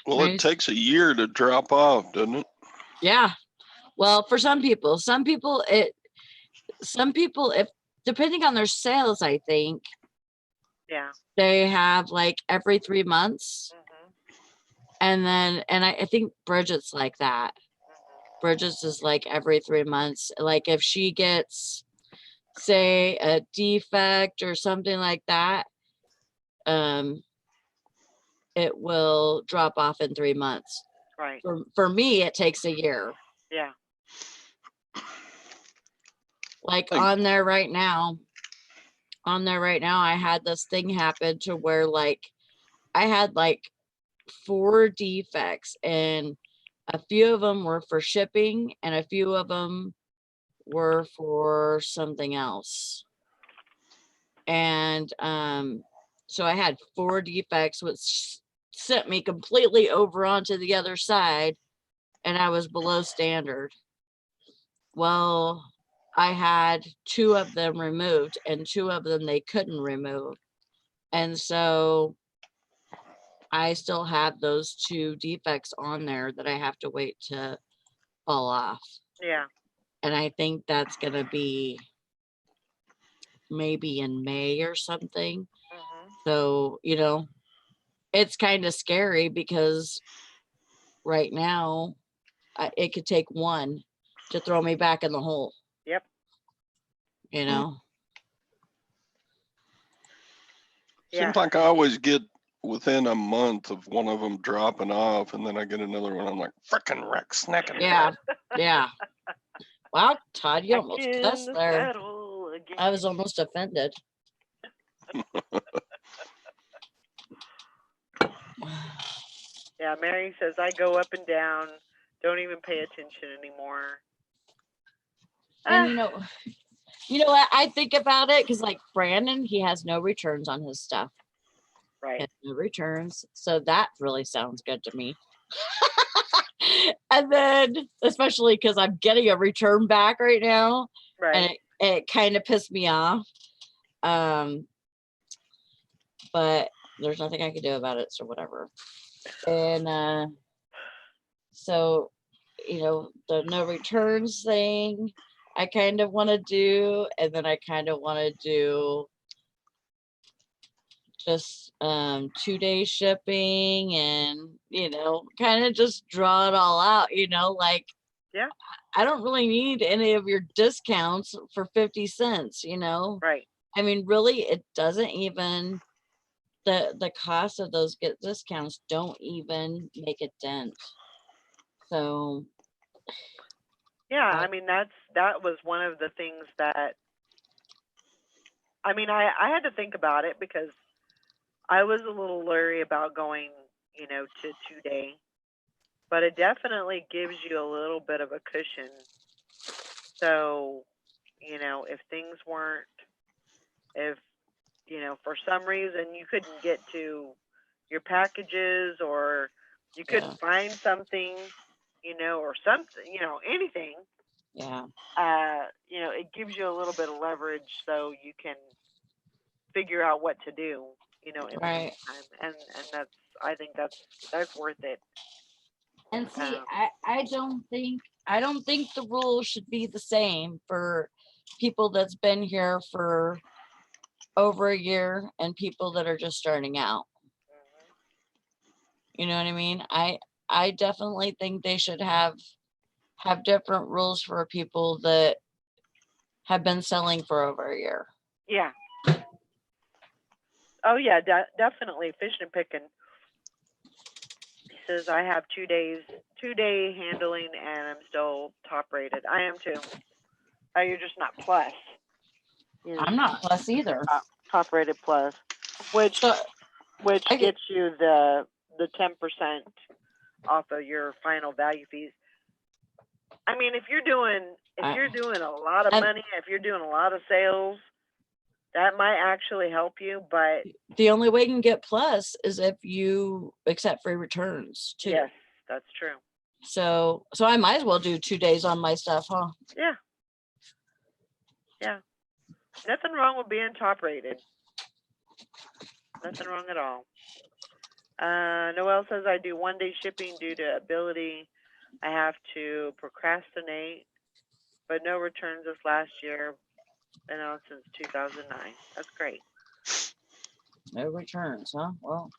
Well, it Nice. takes a year to drop off, doesn't it? Yeah. Well, for some people, if depending on their sales, I think Yeah. they have like every 3 months. Mhm. And then, I think Bridget's like that. Bridget's is like every 3 months. Like if she gets, say, a defect or something like that, it will drop off in 3 months. Right. For me, it takes a year. Yeah. Like Like- on there right now, I had this thing happen to where like I had like 4 defects, and a few of them were for shipping and a few of them were for something else. And so I had 4 defects, which sent me completely over onto the other side, and I was below standard. Well, I had 2 of them removed and 2 of them they couldn't remove. And so I still have those 2 defects on there that I have to wait to fall off. Yeah. And I think that's going to be maybe in May or something. Mhm. So, it's kind of scary because right now it could take 1 to throw me back in the hole. Yep. You know? Yeah. Seems like I always get within a month of one of them dropping off, and then I get another one. I'm like, frickin' wreck, snacking. Yeah. Yeah. Wow, Todd, you Back almost in cussed the there. saddle again. I was almost offended. Yeah, Mary says I go up and down, don't even pay attention anymore. And Ah, you know what? I think about it because like Brandon, he has no returns on his stuff. He right. has no returns. So that really sounds good to me. And then especially because I'm getting a return back right now. Right. And it kind of pissed me off. But there's nothing I can do about it, so whatever. And so the no returns thing I kind of want to do, and then I kind of want to do just 2-day shipping, and kind of just draw it all out, like Yeah. I don't really need any of your discounts for 50 cents, Right. I mean, really, it doesn't even, the cost of those discounts don't even make a dent. So Yeah, I mean that was one of the things that I mean I had to think about it because I was a little leery about going, to 2-day. But it definitely gives you a little bit of a cushion. So, if things weren't if for some reason you couldn't get to your packages or you couldn't Yeah. find something, or something, anything, yeah. it gives you a little bit of leverage so you can figure out what to do, in the Right. meantime. And I think that's worth it. And see, Um, I don't think the rules should be the same for people that's been here for over a year and people that are just starting out. You know what I mean? I definitely think they should have different rules for people that have been selling for over a year. Yeah. Oh yeah, definitely fishing and picking. He says I have 2-day handling, and I'm still top rated. I am too. Oh, you're just not plus. You're I'm not plus either. top rated plus, which So I get- gets you the 10% off of your final value fees. I mean, if you're doing a lot of and- money, if you're doing a lot of sales, that might actually help you. But the only way you can get plus is if you accept free returns too. yes, that's true. So I might as well do 2 days on my stuff, huh? Yeah. Yeah. Nothing wrong with being top rated. Nothing wrong at all. Noelle says I do 1-day shipping due to ability. I have to procrastinate, but no returns this last year. Been on since 2009. That's great. No returns, huh? Well,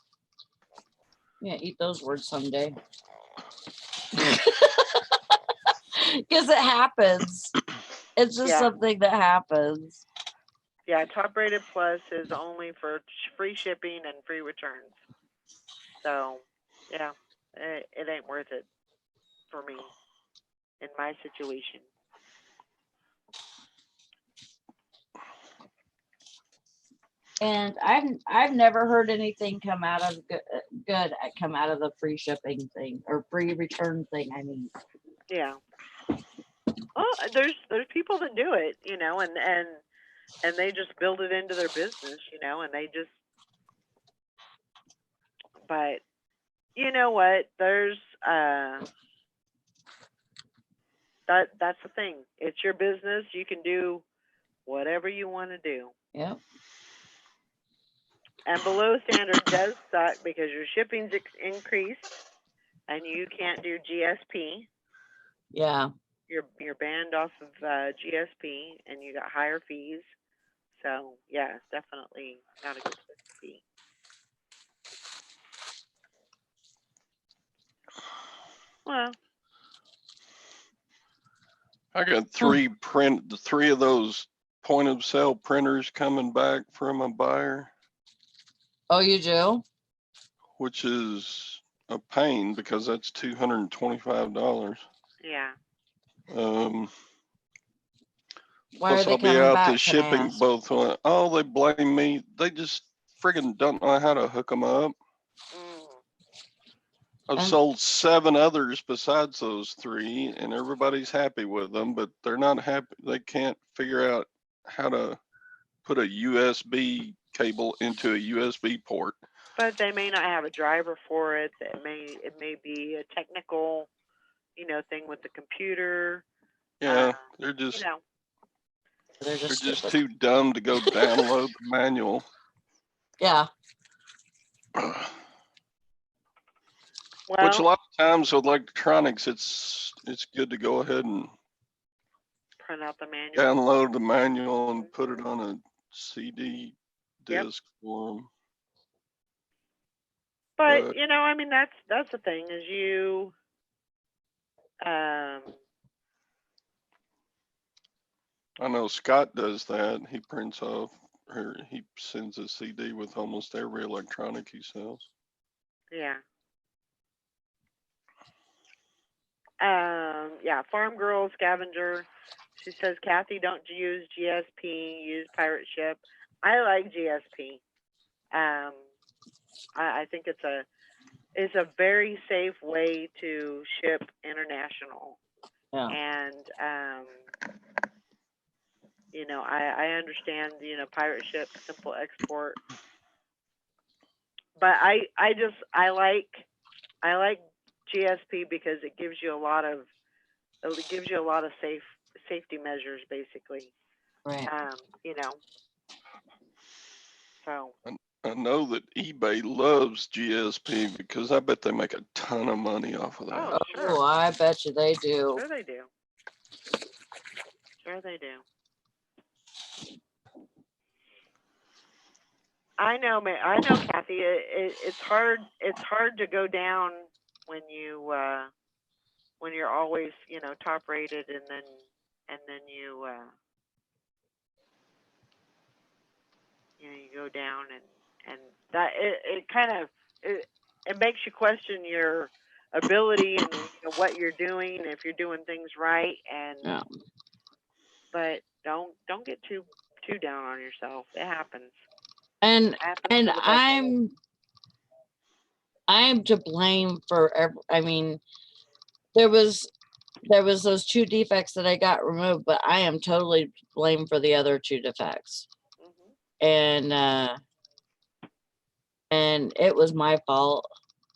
yeah, eat those words someday. Because it happens. It's just Yeah. something that happens. Yeah, top rated plus is only for free shipping and free returns. So, yeah, it ain't worth it for me in my situation. And I've never heard anything come out of good come out of the free shipping thing or free return thing. I mean, Yeah. Well, there's people that do it, you know, and they just build it into their business, you know, and they just. But you know what? There's that's the thing. It's your business. You can do whatever you want to do. yep. And below standard does suck because your shipping's increased, and you can't do GSP. Yeah. You're banned off of GSP, and you got higher fees. So yeah, it's definitely not a good place to be. Well, I got three of those point of sale printers coming back from a buyer, Oh, you do? which is a pain because that's $225. yeah. Why Plus are they I'll be coming out back? to Can I shipping ask? both. Oh, they blame me. They just friggin' don't know how to hook them up. I've And- sold 7 others besides those 3, and everybody's happy with them, but they're not happy. They can't figure out how to put a USB cable into a USB port. But they may not have a driver for it. It may be a technical, you know, thing with the computer. Yeah, they're just You know. They're they're just just stupid. too dumb to go download the manual. Yeah. Well, Which a lot of times with electronics, it's good to go ahead and print out the manual. download the manual and put it on a CD Yep. disc for them. But you know, I mean, that's the thing is you. I know Scott does that. He prints off, or he sends a CD with almost every electronic he sells. Yeah. Yeah, Farm Girl Scavenger. She says, Kathy, don't use GSP, use Pirate Ship. I like GSP. I think it's a very safe way to ship international. Yeah. And you know, I understand, you know, Pirate Ship, simple export. But I like GSP because it gives you a lot of safety measures, basically. Right. You know. So. I know that eBay loves GSP because I bet they make a ton of money off of that. Oh, sure. Oh, I bet you they do. Sure they do. Sure they do. I know, Kathy. It's hard. It's hard to go down when you're always, top rated, and then you go down, and that it kind of it makes you question your ability and what you're doing, if you're doing things right, and Yeah. but don't get too down on yourself. It happens. And Happens and to the best of us. I'm to blame for I mean, there was those 2 defects that I got removed, but I am totally to blame for the other 2 defects. Mhm. And it was my fault.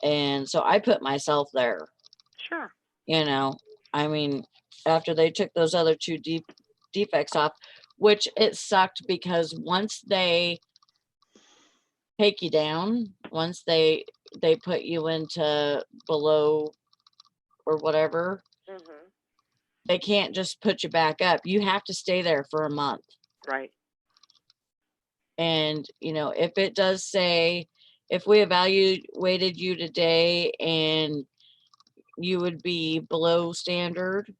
And so I put myself there, Sure. I mean, after they took those other 2 defects off, which it sucked because once they take you down, once they put you into below or whatever, Mhm. they can't just put you back up. You have to stay there for a month. Right. And, if it does say, if we evaluated you today and you would be below standard,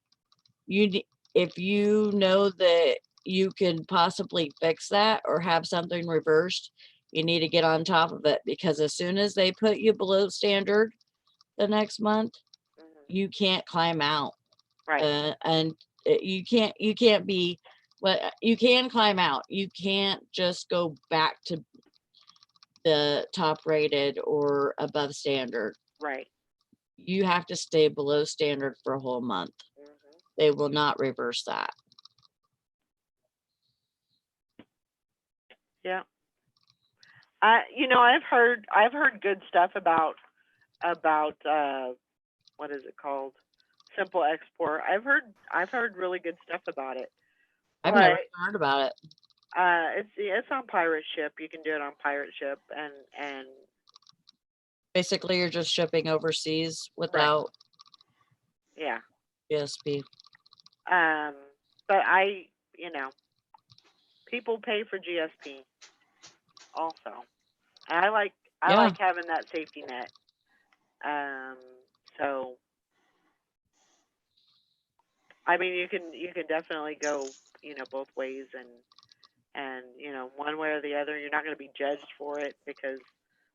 if you know that you can possibly fix that or have something reversed, you need to get on top of it, because as soon as they put you below standard the next month, Mhm. you can't climb out. Right. And you can't be, well, you can climb out. You can't just go back to the top rated or above standard. Right. You have to stay below standard for a whole month. Mhm. They will not reverse that. Yeah. I've heard good stuff about what is it called? Simple Export. I've heard really good stuff about it. I've never But heard about it. it's on Pirate Ship. You can do it on Pirate Ship, and Basically, you're just shipping overseas right. without Yeah. GSP. But people pay for GSP also. And I like Yeah. having that safety net. So I mean, you can definitely go, both ways, and one way or the other. You're not going to be judged for it, because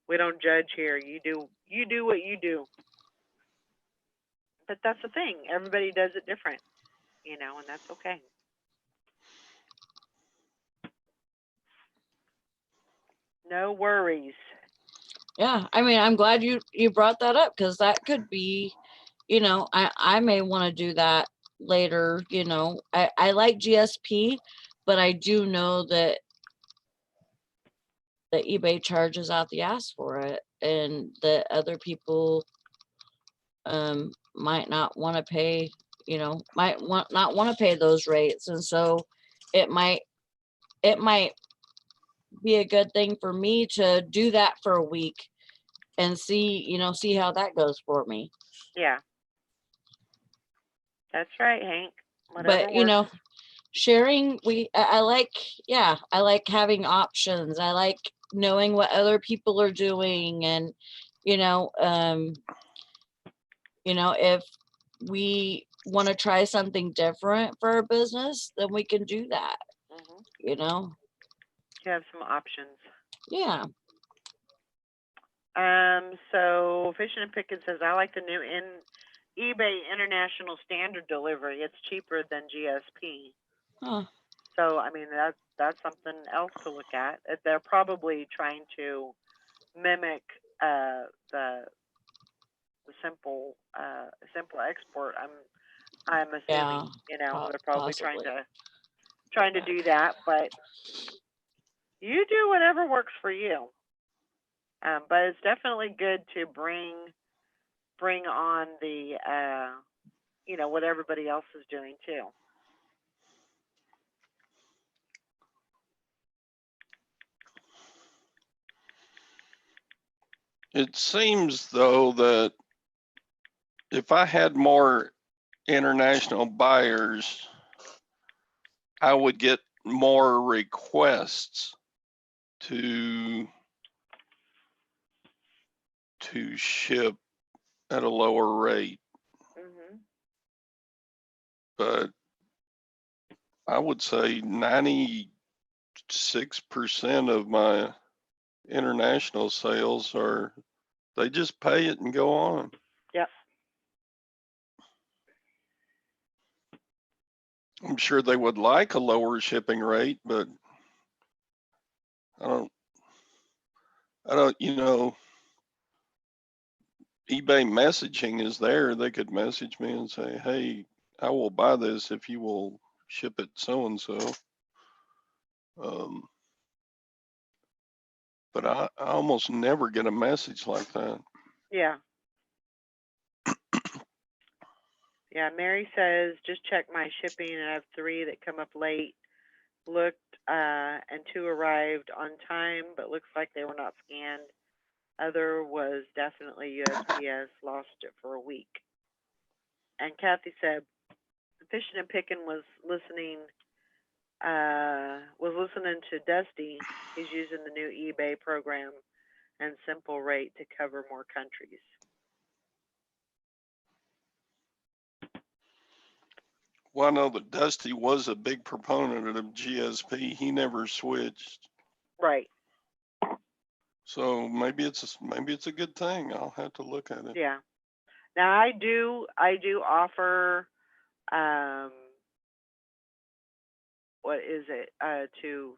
we don't judge here. You do what you do. But that's the thing. Everybody does it different, and that's okay. No worries. Yeah. I mean, I'm glad you brought that up, because that could be, I may want to do that later. I like GSP, but I do know that the eBay charges out the ass for it, and that other people might not want to pay, might not want to pay those rates. And so it might be a good thing for me to do that for a week and see how that goes for me. Yeah. That's right, Hank. Whatever But works. sharing, I like having options. I like knowing what other people are doing, and if we want to try something different for our business, then we can do that. Mhm. You know? You have some options. Yeah. So Fishing and Picking says, I like the new eBay International Standard Delivery. It's cheaper than GSP. Huh. So I mean, that's something else to look at. They're probably trying to mimic the simple export. I'm assuming, Yeah. they're probably Possibly. trying to do that, but you do whatever works for you. But it's definitely good to bring on the what everybody else is doing too. It seems though that if I had more international buyers, I would get more requests to ship at a lower rate, Mhm. but I would say 96% of my international sales are, they just pay it and go on. Yep. I'm sure they would like a lower shipping rate, but I don't, eBay messaging is there. They could message me and say, hey, I will buy this if you will ship it so-and-so. But I almost never get a message like that. Yeah. Yeah, Mary says, just check my shipping and I have 3 that come up late. Looked, and 2 arrived on time, but looks like they were not scanned. Other was definitely USPS, lost it for a week. And Kathy said, Fishing and Picking was listening to Dusty. He's using the new eBay program and simple rate to cover more countries. Well, I know that Dusty was a big proponent of GSP. He never switched. Right. So maybe it's a good thing. I'll have to look at it. Yeah. Now I do offer what is it? To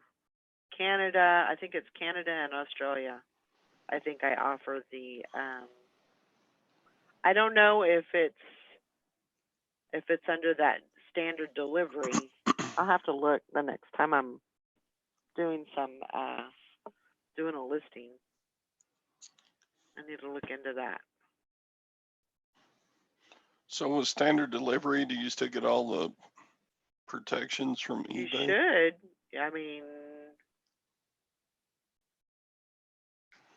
Canada. I think it's Canada and Australia. I think I offer the I don't know if it's under that standard delivery. I'll have to look the next time I'm doing doing a listing. I need to look into that. So with standard delivery, do you still get all the protections from You eBay? should. I mean,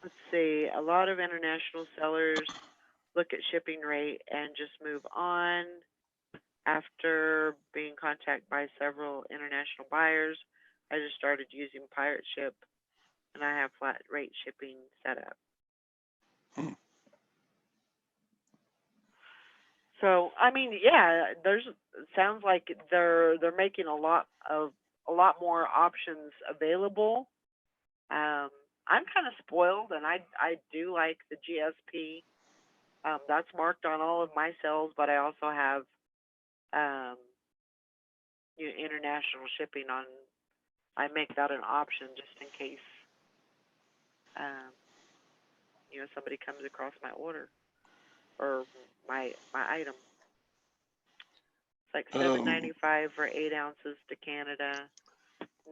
let's see. A lot of international sellers look at shipping rate and just move on. After being contacted by several international buyers, I just started using Pirate Ship, and I have flat rate shipping set up. Hmm. So I mean, yeah, sounds like they're making a lot more options available. I'm kind of spoiled, and I do like the GSP. That's marked on all of my sales, but I also have international shipping on. I make that an option just in case somebody comes across my order or my item. It's like $7.95 for 8 ounces to Canada,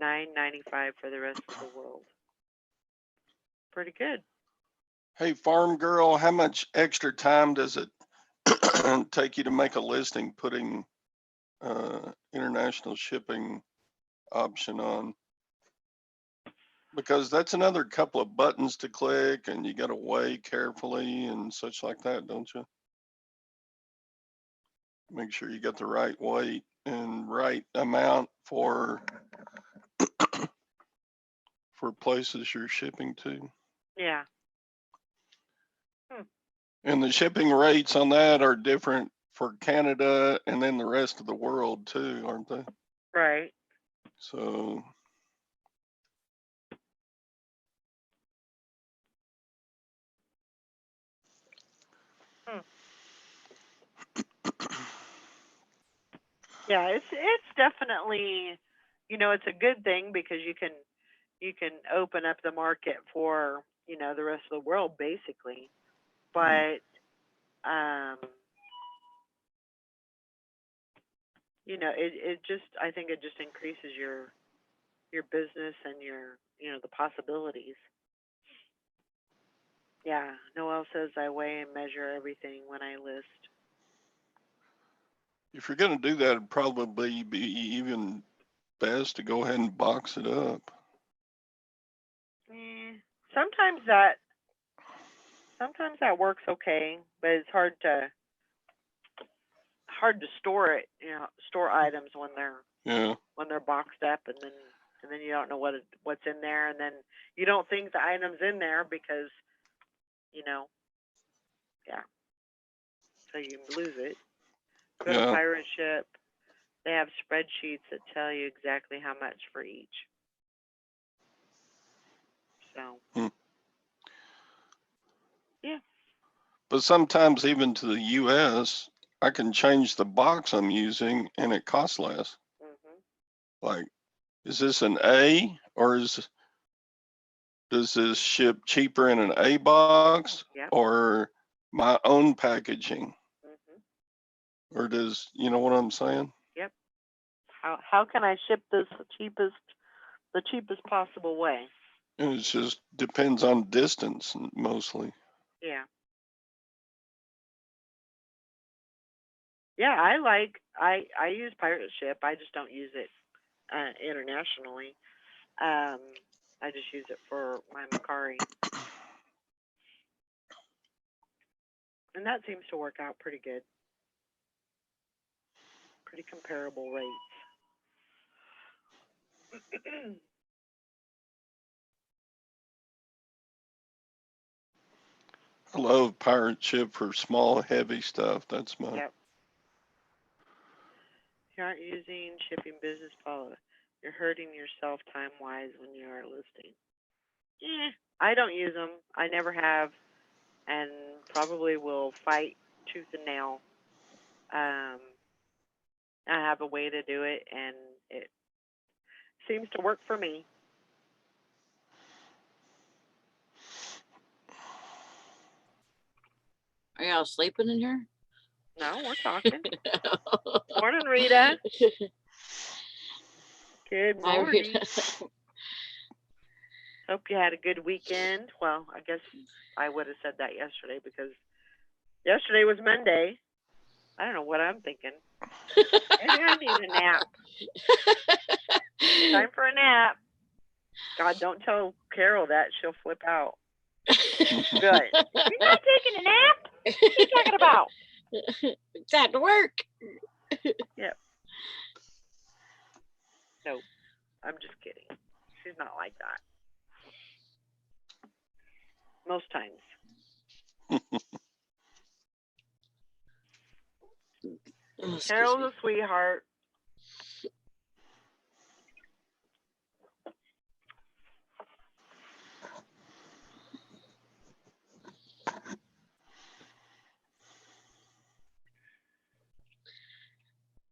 $9.95 for the rest of the world. Pretty good. Hey, farm girl, how much extra time does it take you to make a listing putting international shipping option on? Because that's another couple of buttons to click and you got to weigh carefully and such like that, don't you? Make sure you got the right weight and right amount for places you're shipping to. Yeah. And the shipping rates on that are different for Canada and then the rest of the world too, aren't they? Right. So Yeah, it's definitely, it's a good thing because you can open up the market for, the rest of the world basically. But it just, I think it just increases your business and your, the possibilities. Yeah, Noelle says I weigh and measure everything when I list. if you're going to do that, it'd probably be even best to go ahead and box it up. Sometimes that works okay, but it's hard to store it, store items when they're boxed up, and then you don't know what's in there, and then you don't think the item's in there because, yeah. so you lose it. Go to Yeah. Pirate Ship. They have spreadsheets that tell you exactly how much for each. So, Hmm. yeah. But sometimes even to the US, I can change the box I'm using and it costs less. Mhm. Like, is this an A or does this ship cheaper in an A box Yep. or my own packaging? Mhm. Or does, you know what I'm saying? Yep. How can I ship this the cheapest possible way? And it just depends on distance mostly. Yeah. Yeah, I use Pirate Ship. I just don't use it internationally. I just use it for my Macari, and that seems to work out pretty good. Pretty comparable rates. I love Pirate Ship for small, heavy stuff. That's my, Yep. If you aren't using shipping business policy, you're hurting yourself time wise when you are listing. Yeah, I don't use them. I never have, and probably will fight tooth and nail. I have a way to do it, and it seems to work for me. Are y'all sleeping in here? No, we're talking. Morning, Rita. Good Hi, morning. Rita. Hope you had a good weekend. Well, I guess I would have said that yesterday because yesterday was Monday. I don't know what I'm thinking. Maybe I need a nap. Time for a nap. God, don't tell Carol that. She'll flip out. Good. You're not taking a nap? What are you talking about? Got to work. Yep. No, I'm just kidding. She's not like that. Most times. Oh, excuse Carol's me. a sweetheart.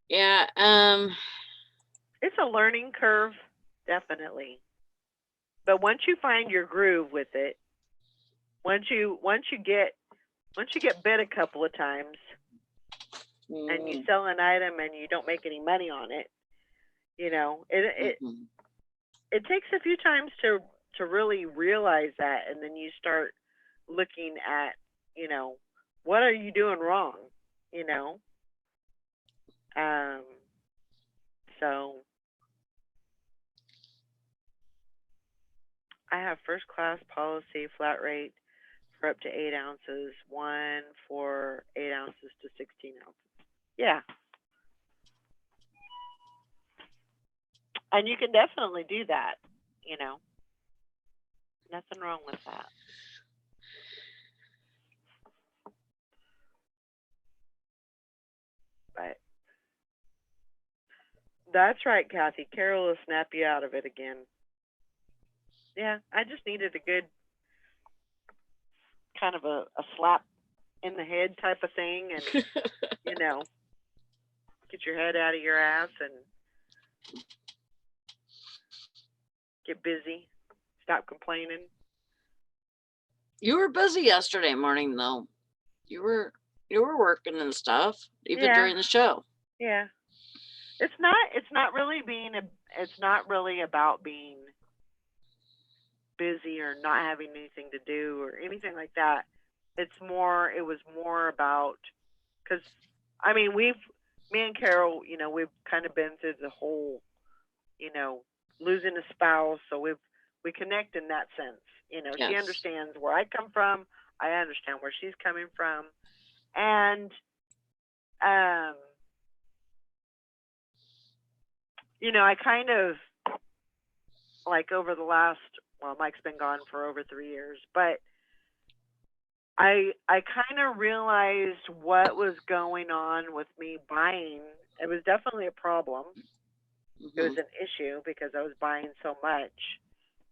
Yeah, It's a learning curve, definitely. But once you find your groove with it, once you get bit a couple of times and you sell an item and you don't make any money on it, it takes a few times to really realize that, and then you start looking at, what are you doing wrong, so I have first class policy flat rate for up to 8 ounces, one for 8 ounces to 16 ounces. Yeah. And you can definitely do that, Nothing wrong with that. But that's right, Kathy. Carol will snap you out of it again. Yeah, I just needed a good kind of a slap in the head type of thing, and get your head out of your ass and get busy. Stop complaining. You were busy yesterday morning though. You were working and stuff, even Yeah. during the show. Yeah. It's not really about being busy or not having anything to do or anything like that. It was more about, because me and Carol, we've kind of been through the whole, losing a spouse, so we connect in that sense. She Yes. understands where I come from, I understand where she's coming from, and I kind of, like, over the last, well, Mike's been gone for over 3 years, but I kind of realized what was going on with me buying. It was definitely a problem. It was Mhm. an issue because I was buying so much.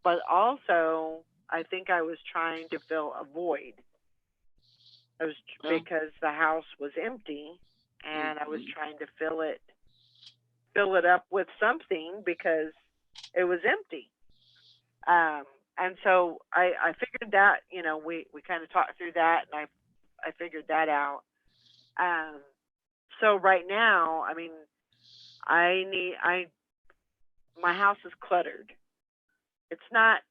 But also, I think I was trying to fill a void. I was Oh, because the house was empty and I was mhm. trying to fill it up with something because it was empty. Um, and so I figured that, we kind of talked through that and I figured that out. Um, so right now, I mean, my house is cluttered. It's not,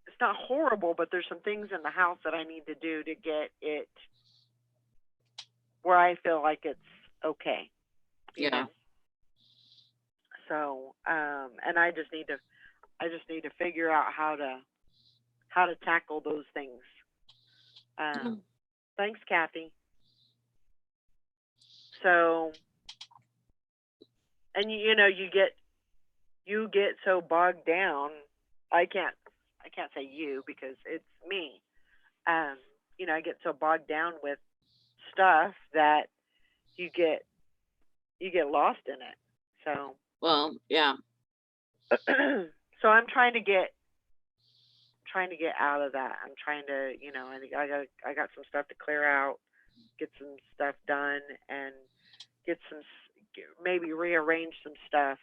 it's not horrible, but there's some things in the house that I need to do to get it where I feel like it's okay, you Yeah. know? So, and I just need to figure out how to tackle those things. Um, Mm. thanks, Kathy. So, and you get so bogged down. I can't I can't say you because it's me. Um, I get so bogged down with stuff that you get you get lost in it. So, Well, yeah. so I'm trying to get out of that. I'm trying to, I think I got some stuff to clear out, get some stuff done, and get maybe rearrange some stuff.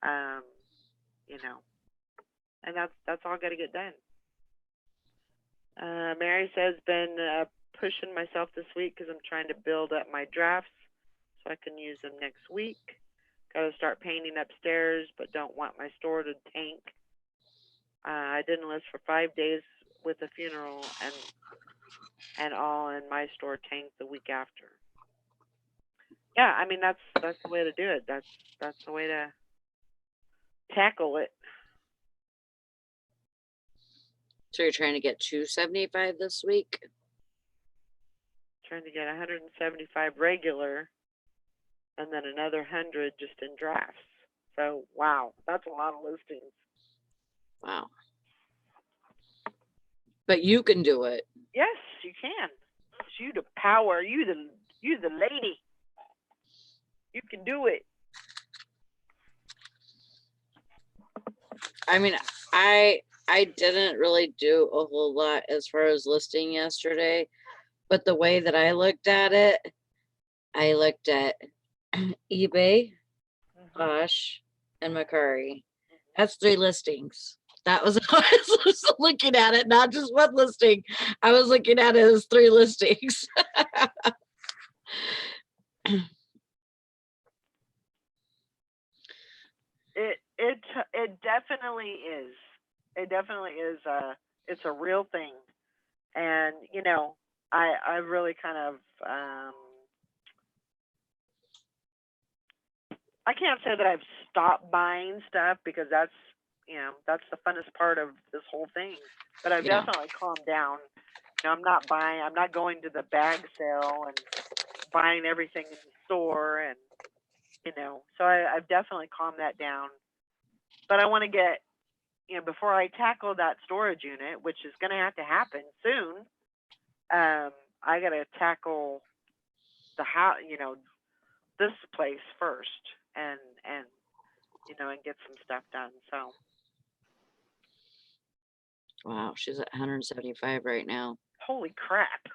Um, you know, and that's all got to get done. Mary says, been pushing myself this week because I'm trying to build up my drafts so I can use them next week. Got to start painting upstairs, but don't want my store to tank. I didn't list for 5 days with a funeral and all, and my store tanked the week after. Yeah, I mean that's the way to do it. That's the way to tackle it. So you're trying to get 275 this week? Trying to get 175 regular, and then another 100 just in drafts. So wow, that's a lot of listings. Wow. But you can do it. Yes, you can. It's you the power. You the lady. You can do it. I mean, I didn't really do a whole lot as far as listing yesterday, but the way that I looked at it, I looked at eBay, Posh, and Macari. That's 3 listings. That was how I was looking at it, not just one listing. I was looking at it as 3 listings. It definitely is. It definitely is. It's a real thing, and I really kind of I can't say that I've stopped buying stuff because that's the funnest part of this whole thing. But I've Yeah. definitely calmed down. I'm not buying. I'm not going to the bag sale and buying everything in the store, and so I've definitely calmed that down. But I want to get before I tackle that storage unit, which is going to have to happen soon. I got to tackle the house, this place first, and and get some stuff done. So Wow, she's at 175 right now. holy crap!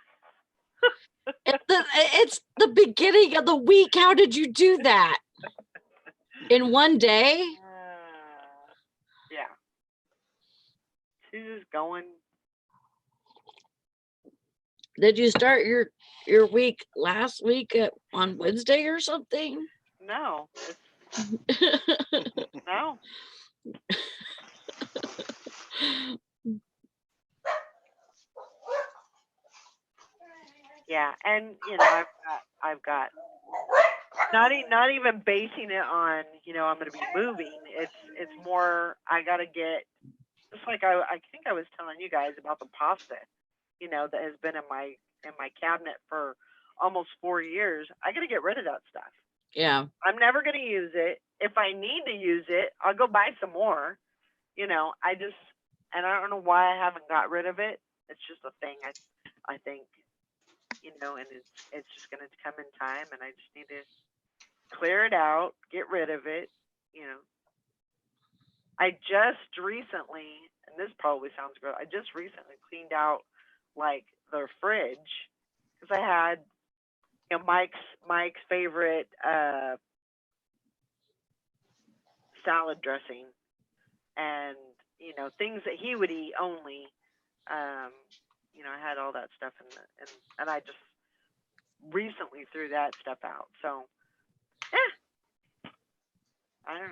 It's the beginning of the week. How did you do that? In one day? Yeah, she's just going. Did you start your week last week on Wednesday or something? No, no. Yeah, and I've got not even basing it on I'm going to be moving. It's more I got to get just like I think I was telling you guys about the pasta, that has been in my cabinet for almost 4 years. I got to get rid of that stuff. Yeah. I'm never going to use it. If I need to use it, I'll go buy some more. I don't know why I haven't got rid of it. It's just a thing. I think, and it's just gonna come in time, and I just need to clear it out, get rid of it, I just recently, and this probably sounds gross, I just recently cleaned out like their fridge because I had Mike's favorite salad dressing and things that he would eat only. I had all that stuff and I just recently threw that stuff out. So, I don't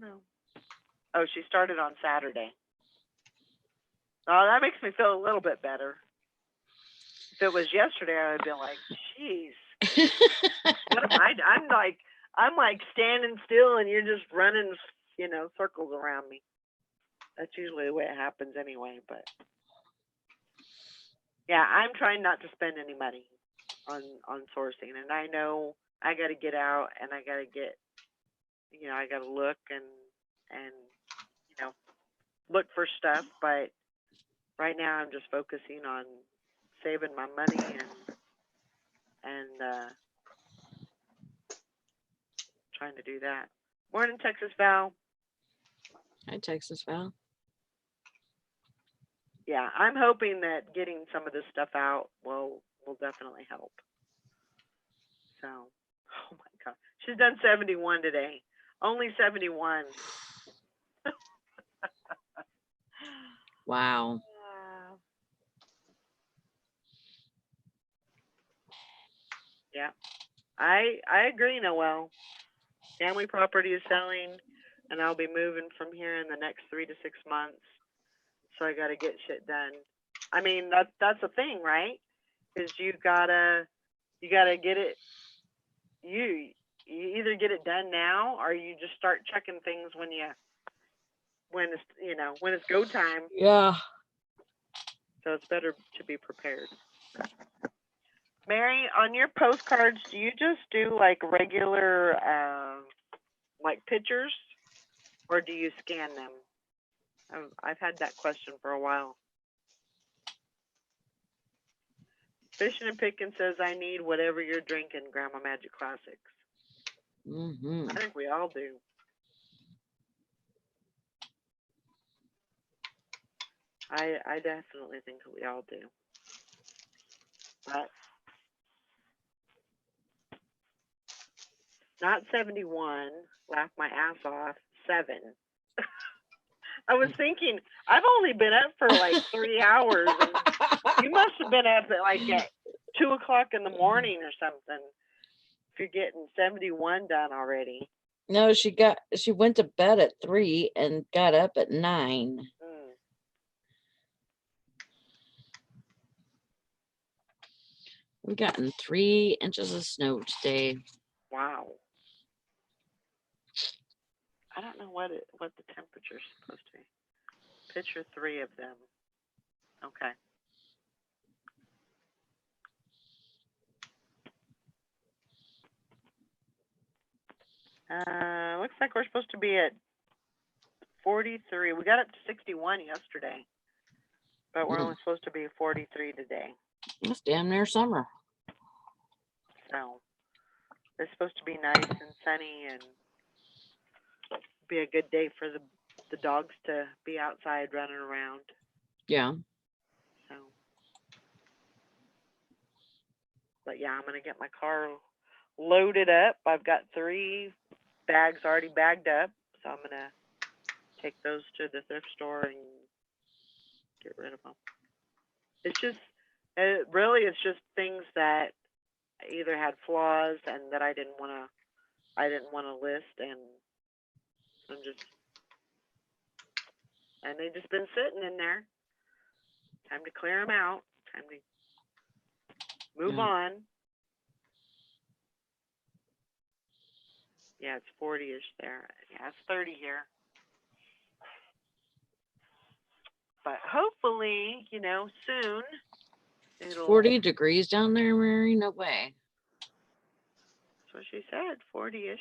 know. Oh, she started on Saturday. Oh, that makes me feel a little bit better. If it was yesterday, I would be like, "Jeez, what am I? I'm like standing still, and you're just running, circles around me." That's usually the way it happens anyway. But yeah, I'm trying not to spend any money on sourcing, and I know I got to get out, and I got to get, I got to look and look for stuff. But right now, I'm just focusing on saving my money and trying to do that. Morning, Texas Val. Hi, Texas Val. Yeah, I'm hoping that getting some of this stuff out will definitely help. So, oh my God, she's done 71 today. Only 71. Wow. Yeah, I agree, Noel. Family property is selling, and I'll be moving from here in the next 3 to 6 months. So I got to get shit done. I mean, that's the thing, right? Is you gotta get it. You either get it done now, or you just start checking things when it's go time. Yeah. So it's better to be prepared. Mary, on your postcards, do you just do like regular like pictures, or do you scan them? I've had that question for a while. Fishing and Picking says, I need whatever you're drinking, Grandma Magic Classics. Mm-hmm. I think we all do. I definitely think that we all do. But not 71, laugh my ass off, 7. I was thinking, I've only been up for like 3 hours. And you must have been up at 2 o'clock in the morning or something. If you're getting 71 done already. No, she went to bed at 3 and got up at 9. We've gotten 3 inches of snow today. Wow. I don't know what the temperature's supposed to be. Picture 3 of them. Okay. Looks like we're supposed to be at 43. We got up to 61 yesterday, but we're only supposed to be 43 today. It's damn near summer. So it's supposed to be nice and sunny and be a good day for the dogs to be outside running around. Yeah. So, but yeah, I'm gonna get my car loaded up. I've got 3 bags already bagged up, so I'm gonna take those to the thrift store and get rid of them. It's just, it's just things that either had flaws and that I didn't want to list, and they just been sitting in there. Time to clear them out. Time to move on. Yeah, it's 40-ish there. Yeah, it's 30 here. But hopefully, soon. It's 40 degrees down there, Mary? No way. That's what she said, 40-ish.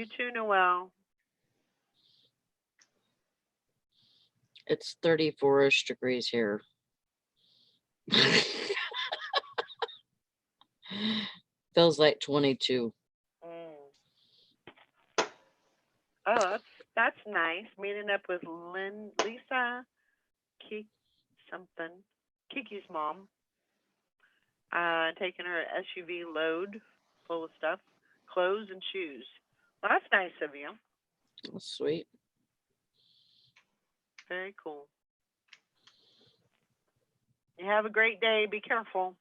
You too, Noelle. It's 34-ish degrees here. Feels like 22. Mm. Oh, that's nice. Meeting up with Lisa, Kiki's mom. Taking her SUV load full of stuff, clothes and shoes. Well, that's nice of you. That's sweet. Very cool. You have a great day. Be careful.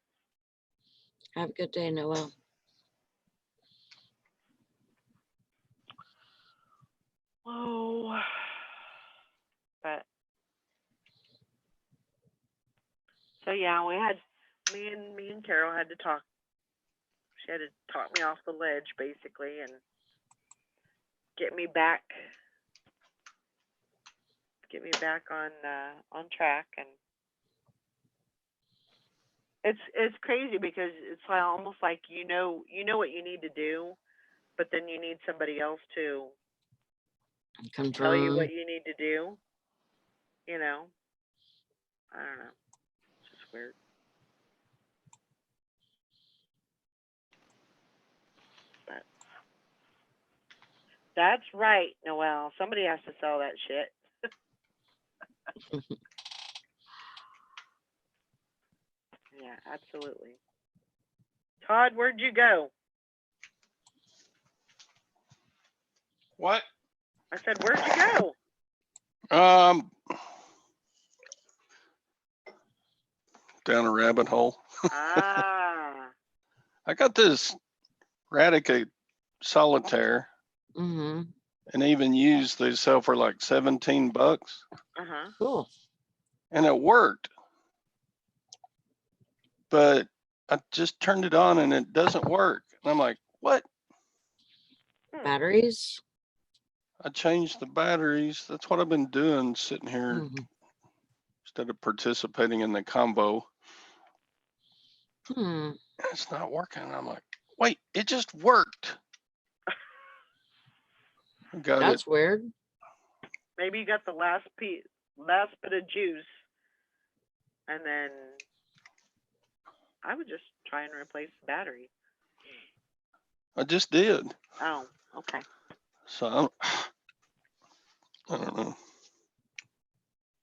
Have a good day, Noel. Oh, but so yeah, we had me and Carol had to talk. She had to talk me off the ledge basically and get me back on track. And it's crazy because it's like almost like you know what you need to do, but then you need somebody else to tell you Confirm. what you need to do. You know, I don't know. It's just weird. But that's right, Noelle. Somebody has to sell that shit. Yeah, absolutely. Todd, where'd you go? What? I said, where'd you go? Down a rabbit hole. Ah. I got this Radica solitaire, Mm-hmm. and even used they sell for like $17, Uh-huh. Cool. and it worked. But I just turned it on and it doesn't work. And I'm like, what? Batteries? I changed the batteries. That's what I've been doing, sitting here Mhm. instead of participating in the combo. Hmm. It's not working. I'm like, wait, it just worked. I got That's it. weird. Maybe you got the last bit of juice, and then I would just try and replace the battery. I just did. Oh, okay. So I don't know.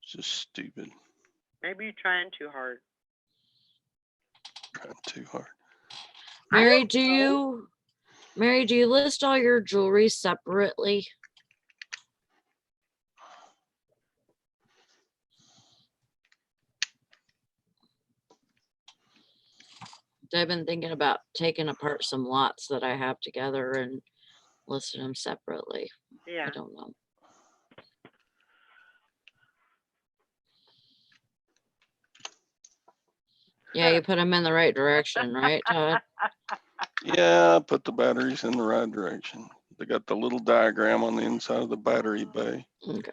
It's just stupid. Maybe you're trying too hard. Trying too hard. Mary, do you list all your jewelry separately? I've been thinking about taking apart some lots that I have together and listing them separately. Yeah. I don't know. Yeah, you put them in the right direction, right, Todd? Yeah, I put the batteries in the right direction. They got the little diagram on the inside of the battery bay. Okay.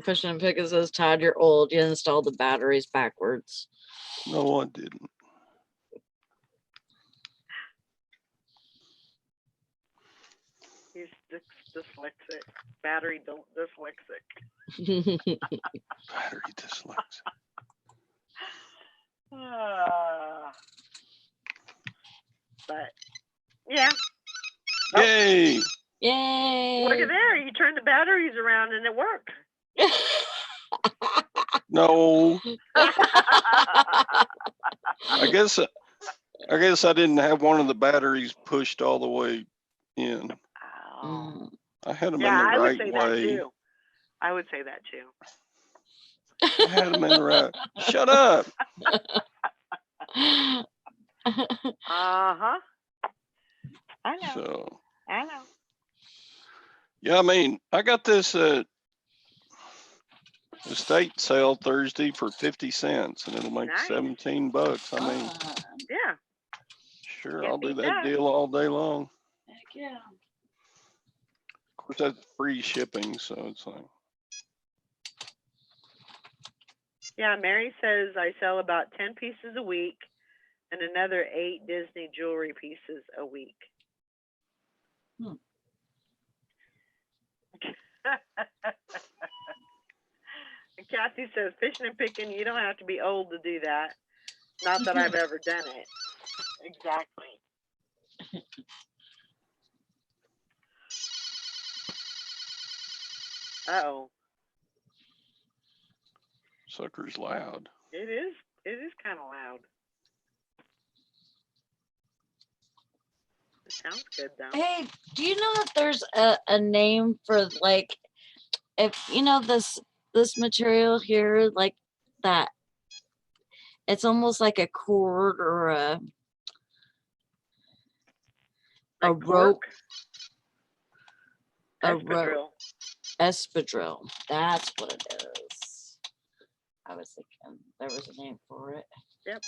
Pushing and pick, it says, Todd, you're old. You installed the batteries backwards. No, I didn't. He's dyslexic. Battery dyslexic. Battery dyslexic. But yeah. Yay! Yay! Look at there. You turn the batteries around and it worked. No, I guess I didn't have one of the batteries pushed all the way in. Oh. Mm. I had them Yeah, in the I would right say that way. too. I would say that too. I had them in the right. Shut up. Uh-huh. I know. So I know. yeah, I mean, I got this estate sale Thursday for 50 cents, and it'll make Nice. $17. I mean, Yeah. sure, Can't I'll do beat that that. deal all day long. Heck yeah. Of course, that's free shipping, so it's like, Yeah, Mary says I sell about 10 pieces a week and another 8 Disney jewelry pieces a week. And Kathy says, fishing and picking, you don't have to be old to do that. Not that I've ever done it. Exactly. Uh-oh. Sucker's loud. It is kind of loud. It sounds good though. Hey, do you know that there's a name for like, if you know this material here, like that, it's almost like a cord or a Like rope, cork, a rope, espadrille. espadrille. That's what it is. I was thinking there was a name for it. Yep.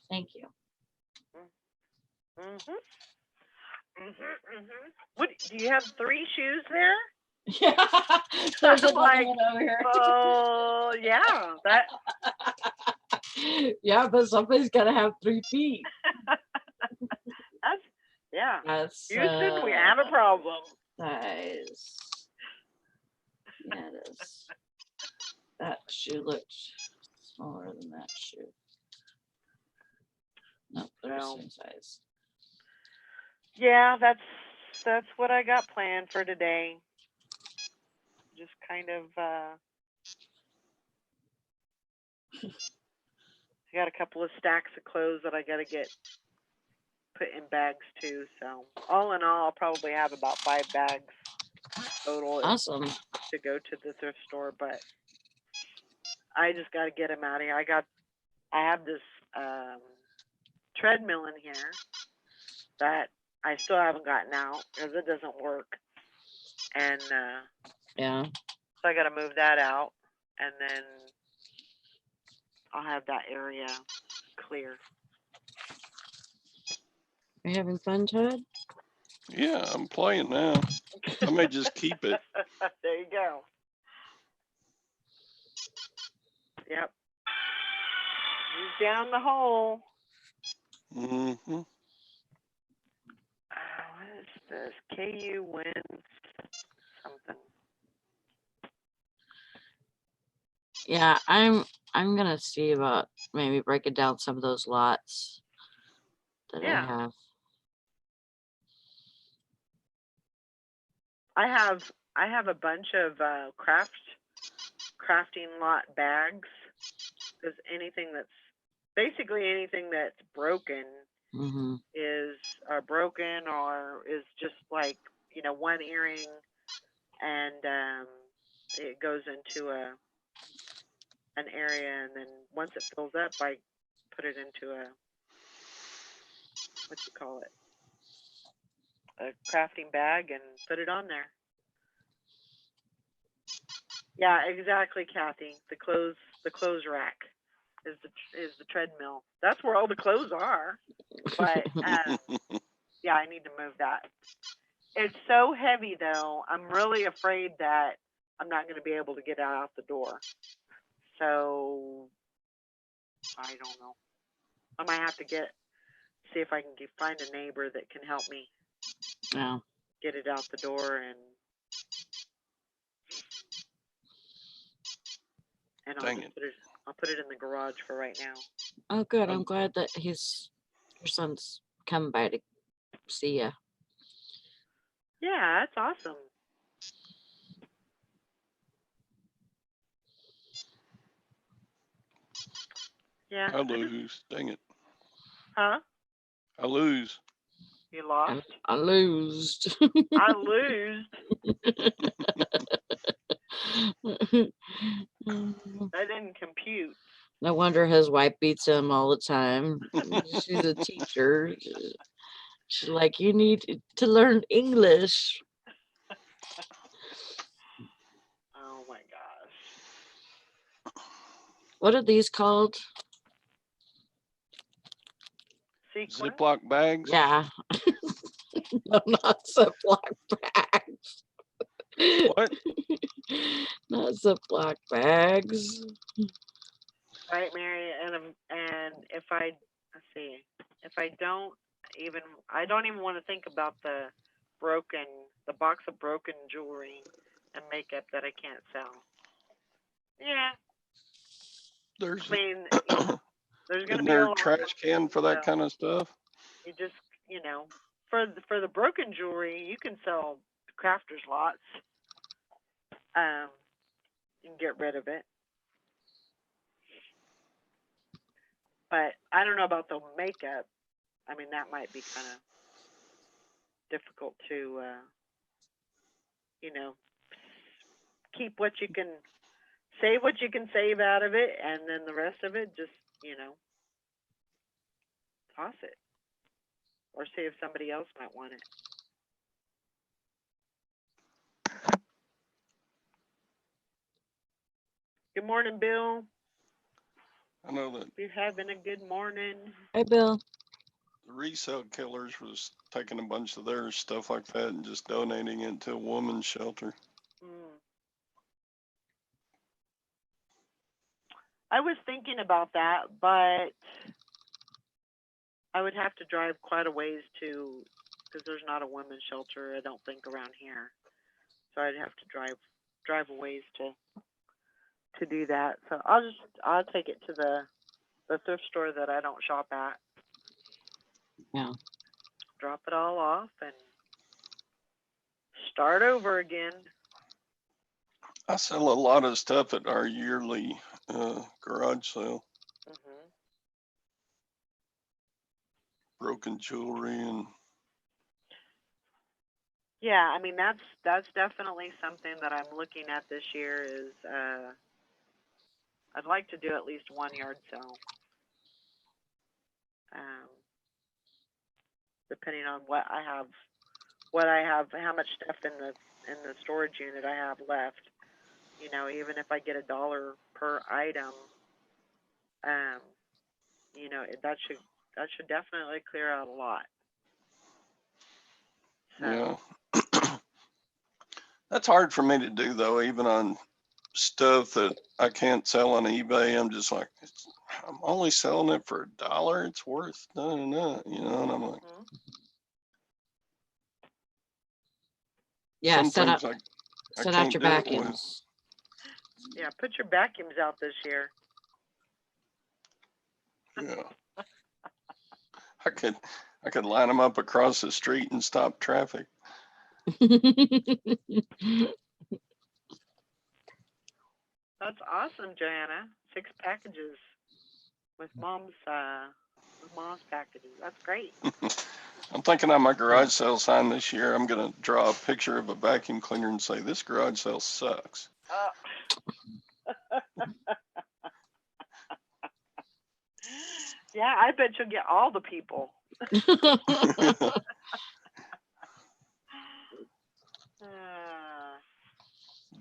Thank you. Mhm. Mhm. Mhm. What? Do you have 3 shoes there? Yeah, there's another Like, one over here. oh yeah, that. Yeah, but somebody's gotta have 3 feet. That's yeah. That's Houston, we have a problem. nice. Yeah, it is. That shoe looked smaller than that shoe. Nope, they're the Well, same size. yeah, that's what I got planned for today. Just kind of I got a couple of stacks of clothes that I got to get put in bags too. So all in all, I'll probably have about 5 bags total Awesome. to go to the thrift store. But I just got to get them out of here. I have this treadmill in here that I still haven't gotten out because it doesn't work, and Yeah. so I got to move that out, and then I'll have that area clear. Are you having fun, Todd? Yeah, I'm playing now. I may just keep it. There you go. Yep. He's down the hole. Hmm. What is this? KU wins something. Yeah, I'm gonna see about maybe breaking down some of those lots that Yeah. I have. I have a bunch of crafting lot bags. Because anything that's broken Mm-hmm. is broken or is just like one earring, and it goes into an area, and then once it fills up, I put it into a what you call it, a crafting bag, and put it on there. Yeah, exactly, Kathy. The clothes rack is the treadmill. That's where all the clothes are. But yeah, I need to move that. It's so heavy though. I'm really afraid that I'm not going to be able to get out the door. So I don't know. I might have to see if I can find a neighbor that can help me Yeah. get it out the door, and I'll Dang just it. I'll put it in the garage for right now. Oh, good. I'm glad that your son's coming by to see you. Yeah, that's awesome. Yeah. I lose. Dang it. Huh? I lose. You lost? I lose. I lose. That didn't compute. No wonder his wife beats him all the time. She's a teacher. She's like, you need to learn English. Oh my gosh. What are these called? Sequin? Ziploc bags? Yeah. No, not Ziploc bags. What? Not Ziploc bags. Right, Mary. And if let's see, if I don't even want to think about the the box of broken jewelry and makeup that I can't sell. Yeah, There's I mean, there's gonna isn't be a there a lot trash can for that so kind of stuff? you just, for the broken jewelry, you can sell crafters lots. You can get rid of it. But I don't know about the makeup. I mean, that might be kind of difficult to, keep what you can, save what you can save out of it, and then the rest of it just, toss it or see if somebody else might want it. Good morning, Bill. I know that You're having a good morning. Hey, Bill. the resale killers was taking a bunch of their stuff like that and just donating it to a woman's shelter. I was thinking about that, but I would have to drive quite a ways because there's not a women's shelter, I don't think, around here. So I'd have to drive a ways to do that. So I'll take it to the thrift store that I don't shop at. Yeah. Drop it all off and start over again. I sell a lot of stuff at our yearly garage sale, Hmm. broken jewelry and Yeah, I mean that's definitely something that I'm looking at this year. Is I'd like to do at least one yard sale. Depending on what I have, how much stuff in the storage unit I have left. Even if I get $1 per item, that should definitely clear out a lot. So, yeah. That's hard for me to do though, even on stuff that I can't sell on eBay. I'm just like, I'm only selling it for $1. It's worth no, and I'm like, mhm. Yeah, some set things out I set out can't your do it with. vacuums. Yeah, put your vacuums out this year. Yeah. I could line them up across the street and stop traffic. That's awesome, Joanna. 6 packages with mom's packages. That's great. I'm thinking on my garage sale sign this year, I'm gonna draw a picture of a vacuum cleaner and say, this garage sale sucks. Yeah, I bet you'll get all the people.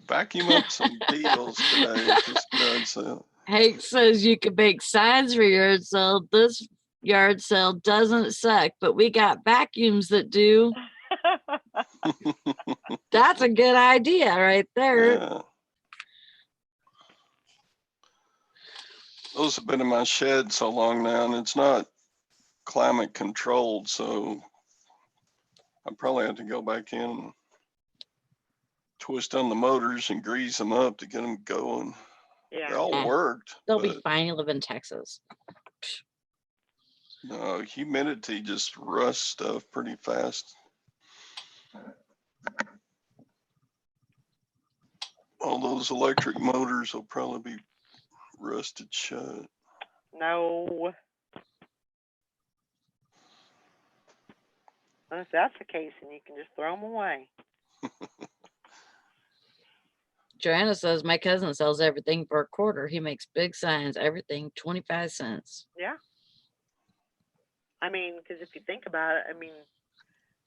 Vacuum up some deals today at this garage sale. Hank says you can make signs for yard sale. This yard sale doesn't suck, but we got vacuums that do. That's a good idea right there. Yeah. Those have been in my shed so long now, and it's not climate controlled, so I probably have to go back in and twist on the motors and grease them up to get them going. They Yeah. all Eh, worked, They'll but be fine. You live in Texas. no, humidity just rusts stuff pretty fast. All those electric motors will probably be rusted shut. No. Well, if that's the case, then you can just throw them away. Joanna says my cousin sells everything for a quarter. He makes big signs, everything 25 cents. Yeah. I mean, because if you think about it,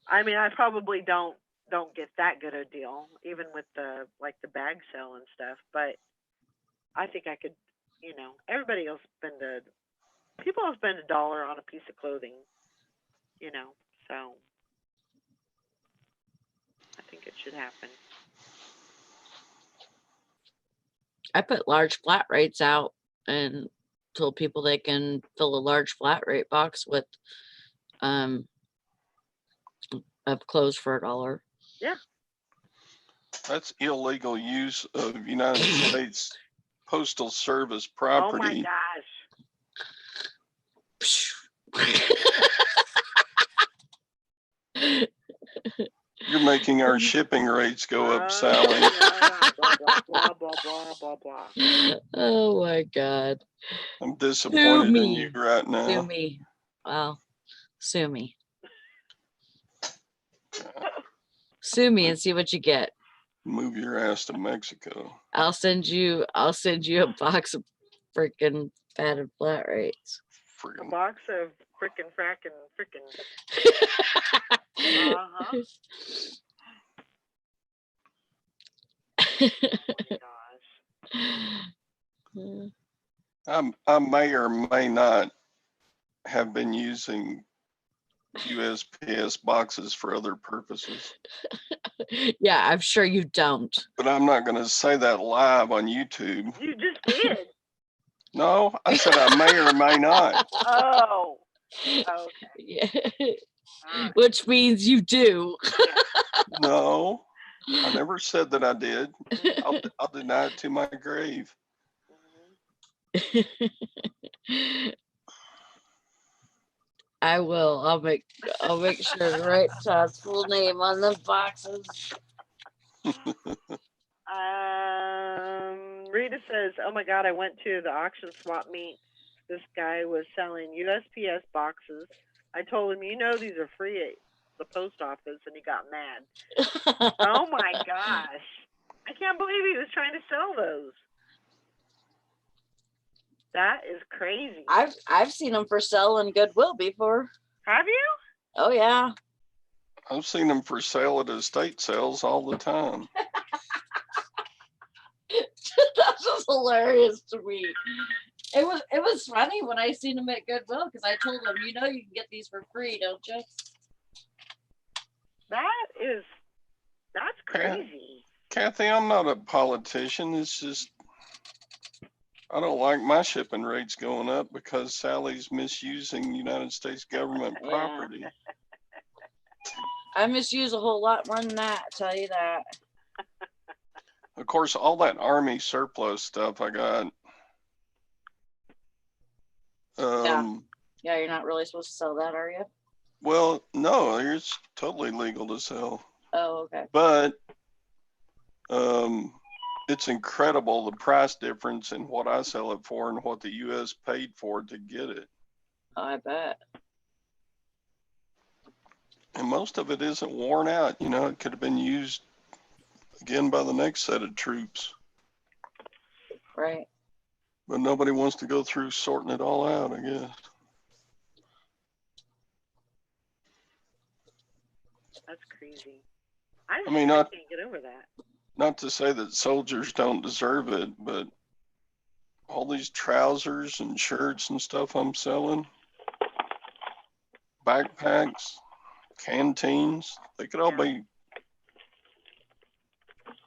I probably don't get that good a deal, even with the bag sale and stuff. But I think I could, everybody will people will spend $1 on a piece of clothing, so I think it should happen. I put large flat rates out and told people they can fill a large flat rate box with a of clothes for $1. That's illegal use of United States Postal Service Oh my property. gosh. You're making our shipping rates go up, Sally. Yeah, blah, blah, blah, blah, blah, blah. Oh my God. I'm disappointed in me. you right Sue now. me. Well, sue me. Sue me and see what you get. Move your ass to Mexico. I'll send you a box of freaking fatted flat rates. A Friggin' box of frickin' frackin' frickin'. Uh-huh. Oh my gosh. I may or may not have been using USPS boxes for other purposes, Yeah, I'm sure you don't. but I'm not going to say that live on YouTube. You just did. No, I said I may or may not. Oh. Okay. Yeah. All right. Which means you do. No, I never said that I did. I'll deny it to my grave. I will. I'll make sure to write Todd's full name on the boxes. Rita says, "Oh my God, I went to the auction swap meet. This guy was selling USPS boxes. I told him, you know, these are free at the post office, and he got mad. Oh my gosh, I can't believe he was trying to sell those. That is crazy. I've seen them for sale in Goodwill before. Have you? Oh yeah. I've seen them for sale at estate sales all the time. That's just hilarious to me. It was funny when I seen them at Goodwill because I told them, you know, you can get these for free, don't you? That's crazy. Kathy, I'm not a politician. It's just I don't like my shipping rates going up because Sally's misusing United States government Yeah. property. I misuse a whole lot more than that, I tell you that. Of course, all that Army surplus stuff I got. Yeah, you're not really supposed to sell that, are you? Well, no, it's totally legal to sell. Oh, okay. But it's incredible the price difference in what I sell it for and what the U.S. paid for to get it. Oh, I bet. And most of it isn't worn out. You know, it could have been used again by the next set of troops. Right. But nobody wants to go through sorting it all out, I guess. That's crazy. I mean, I not- can't get over that. Not to say that soldiers don't deserve it, but all these trousers and shirts and stuff I'm selling, backpacks, canteens, they could all be.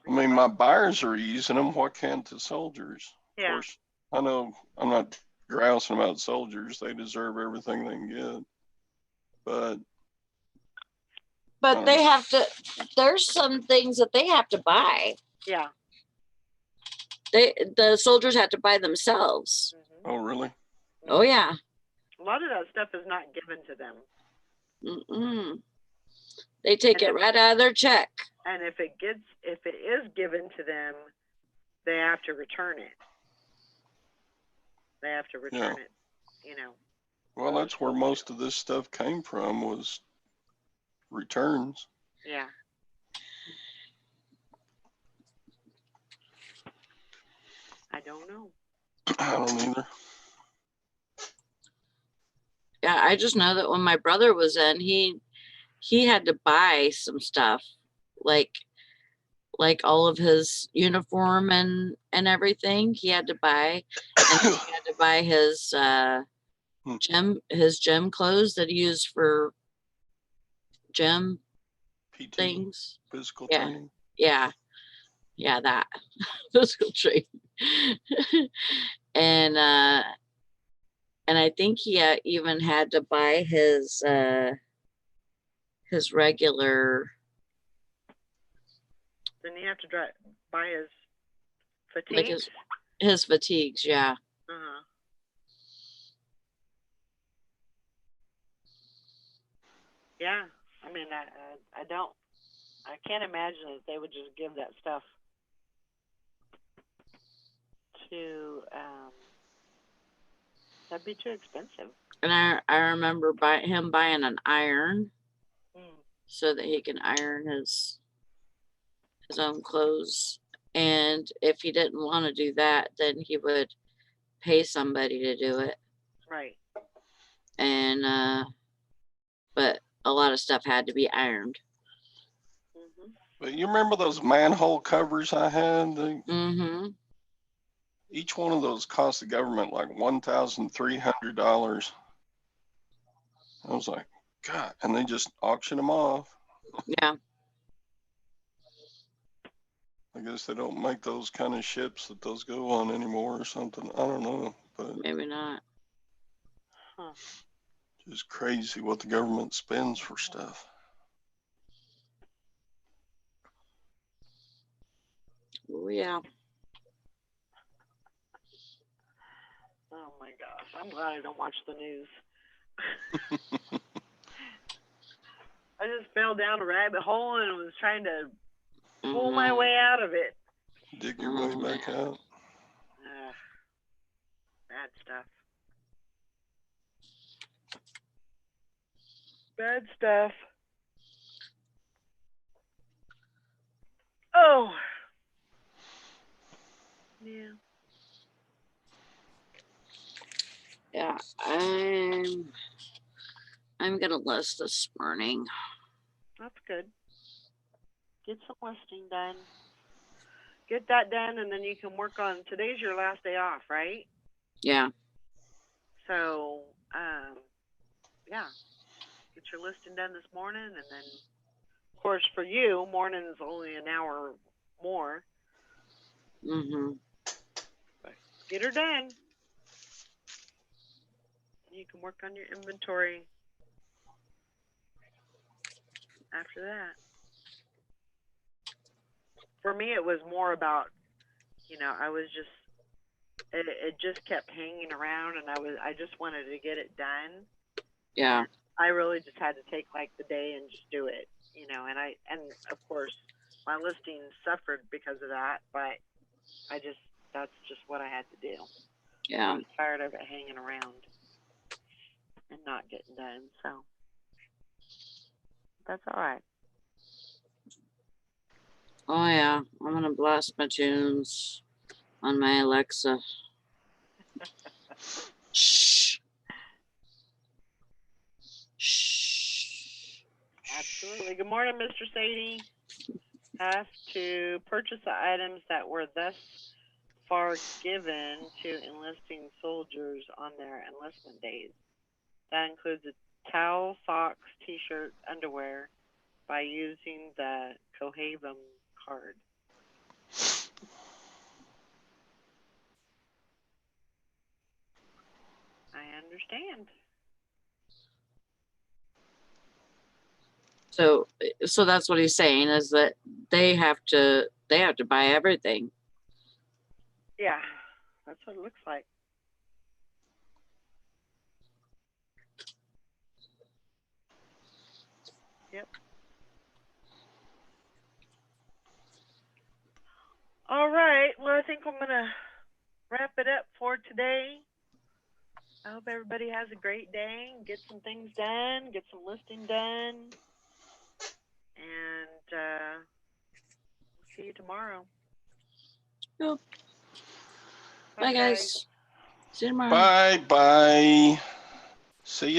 I mean, my buyers are using them. What can't the soldiers? Of Yeah. course, I know I'm not grousing about soldiers. They deserve everything they can get. But they have to, there's some things that they have to buy. Yeah. The soldiers have to buy themselves. Mhm. Oh, really? Oh yeah. A lot of that stuff is not given to them. Mm-mm. They take it right out of their check. And if it is given to them, they have to return it. They have to return it, you know. Well, that's where most of this stuff came from, was returns. Yeah. I don't know. I don't either. Yeah, I just know that when my brother was in, he had to buy some stuff, like all of his uniform and everything. He had to buy, and he had to buy his gym clothes that he used for gym PT, things. physical Yeah. training. Yeah, that physical training. And I think he even had to buy his his regular, Then you have to buy his like fatigues. his fatigues, yeah. Uh-huh. Yeah, I mean, I can't imagine that they would just give that stuff to, that'd be too expensive. And I remember him buying an iron Mm. so that he can iron his own clothes. And if he didn't want to do that, then he would pay somebody to do it. Right. And but a lot of stuff had to be ironed. Mm-hmm. But you remember those manhole covers I had? Mm-hmm. Each one of those cost the government like $1,300. I was like, God, and they just auction them off. Yeah. I guess they don't make those kind of ships that those go on anymore or something. I don't know, but Maybe not. Huh. just crazy what the government spends for stuff. Oh, yeah. Oh my gosh, I'm glad I don't watch the news. I just fell down a rabbit hole and was trying to pull my Mhm. way out of it. Dig your way back out. Bad stuff. Bad stuff. Oh. Yeah. Yeah, I'm gonna list this morning. That's good. Get some listing done. Get that done, and then you can work on. Today's your last day off, right? Yeah. So, yeah, get your listing done this morning, and then, of course, for you, morning's only an hour more. Mm-hmm. But get her done. You can work on your inventory after that. For me, it was more about, I was just, it just kept hanging around, and I just wanted to get it done. Yeah. I really just had to take like the day and just do it, and of course my listing suffered because of that, but that's just what I had to do. I Yeah. was tired of it hanging around and not getting done, so that's all right. Oh yeah. I'm gonna blast my tunes on my Alexa. Shh. Shh. Absolutely. Good morning, Mr. Sadie. Have to purchase the items that were thus far given to enlisting soldiers on their enlistment days. That includes a towel, socks, t-shirt, underwear by using the Cohaven card. I understand. So that's what he's saying, is that they have to buy everything. Yeah, that's what it looks like. Yep. All right. Well, I think I'm going to wrap it up for today. I hope everybody has a great day. Get some things done. Get some listing done. And we'll see you tomorrow. Yep. Bye, guys. See you tomorrow. Bye. See you.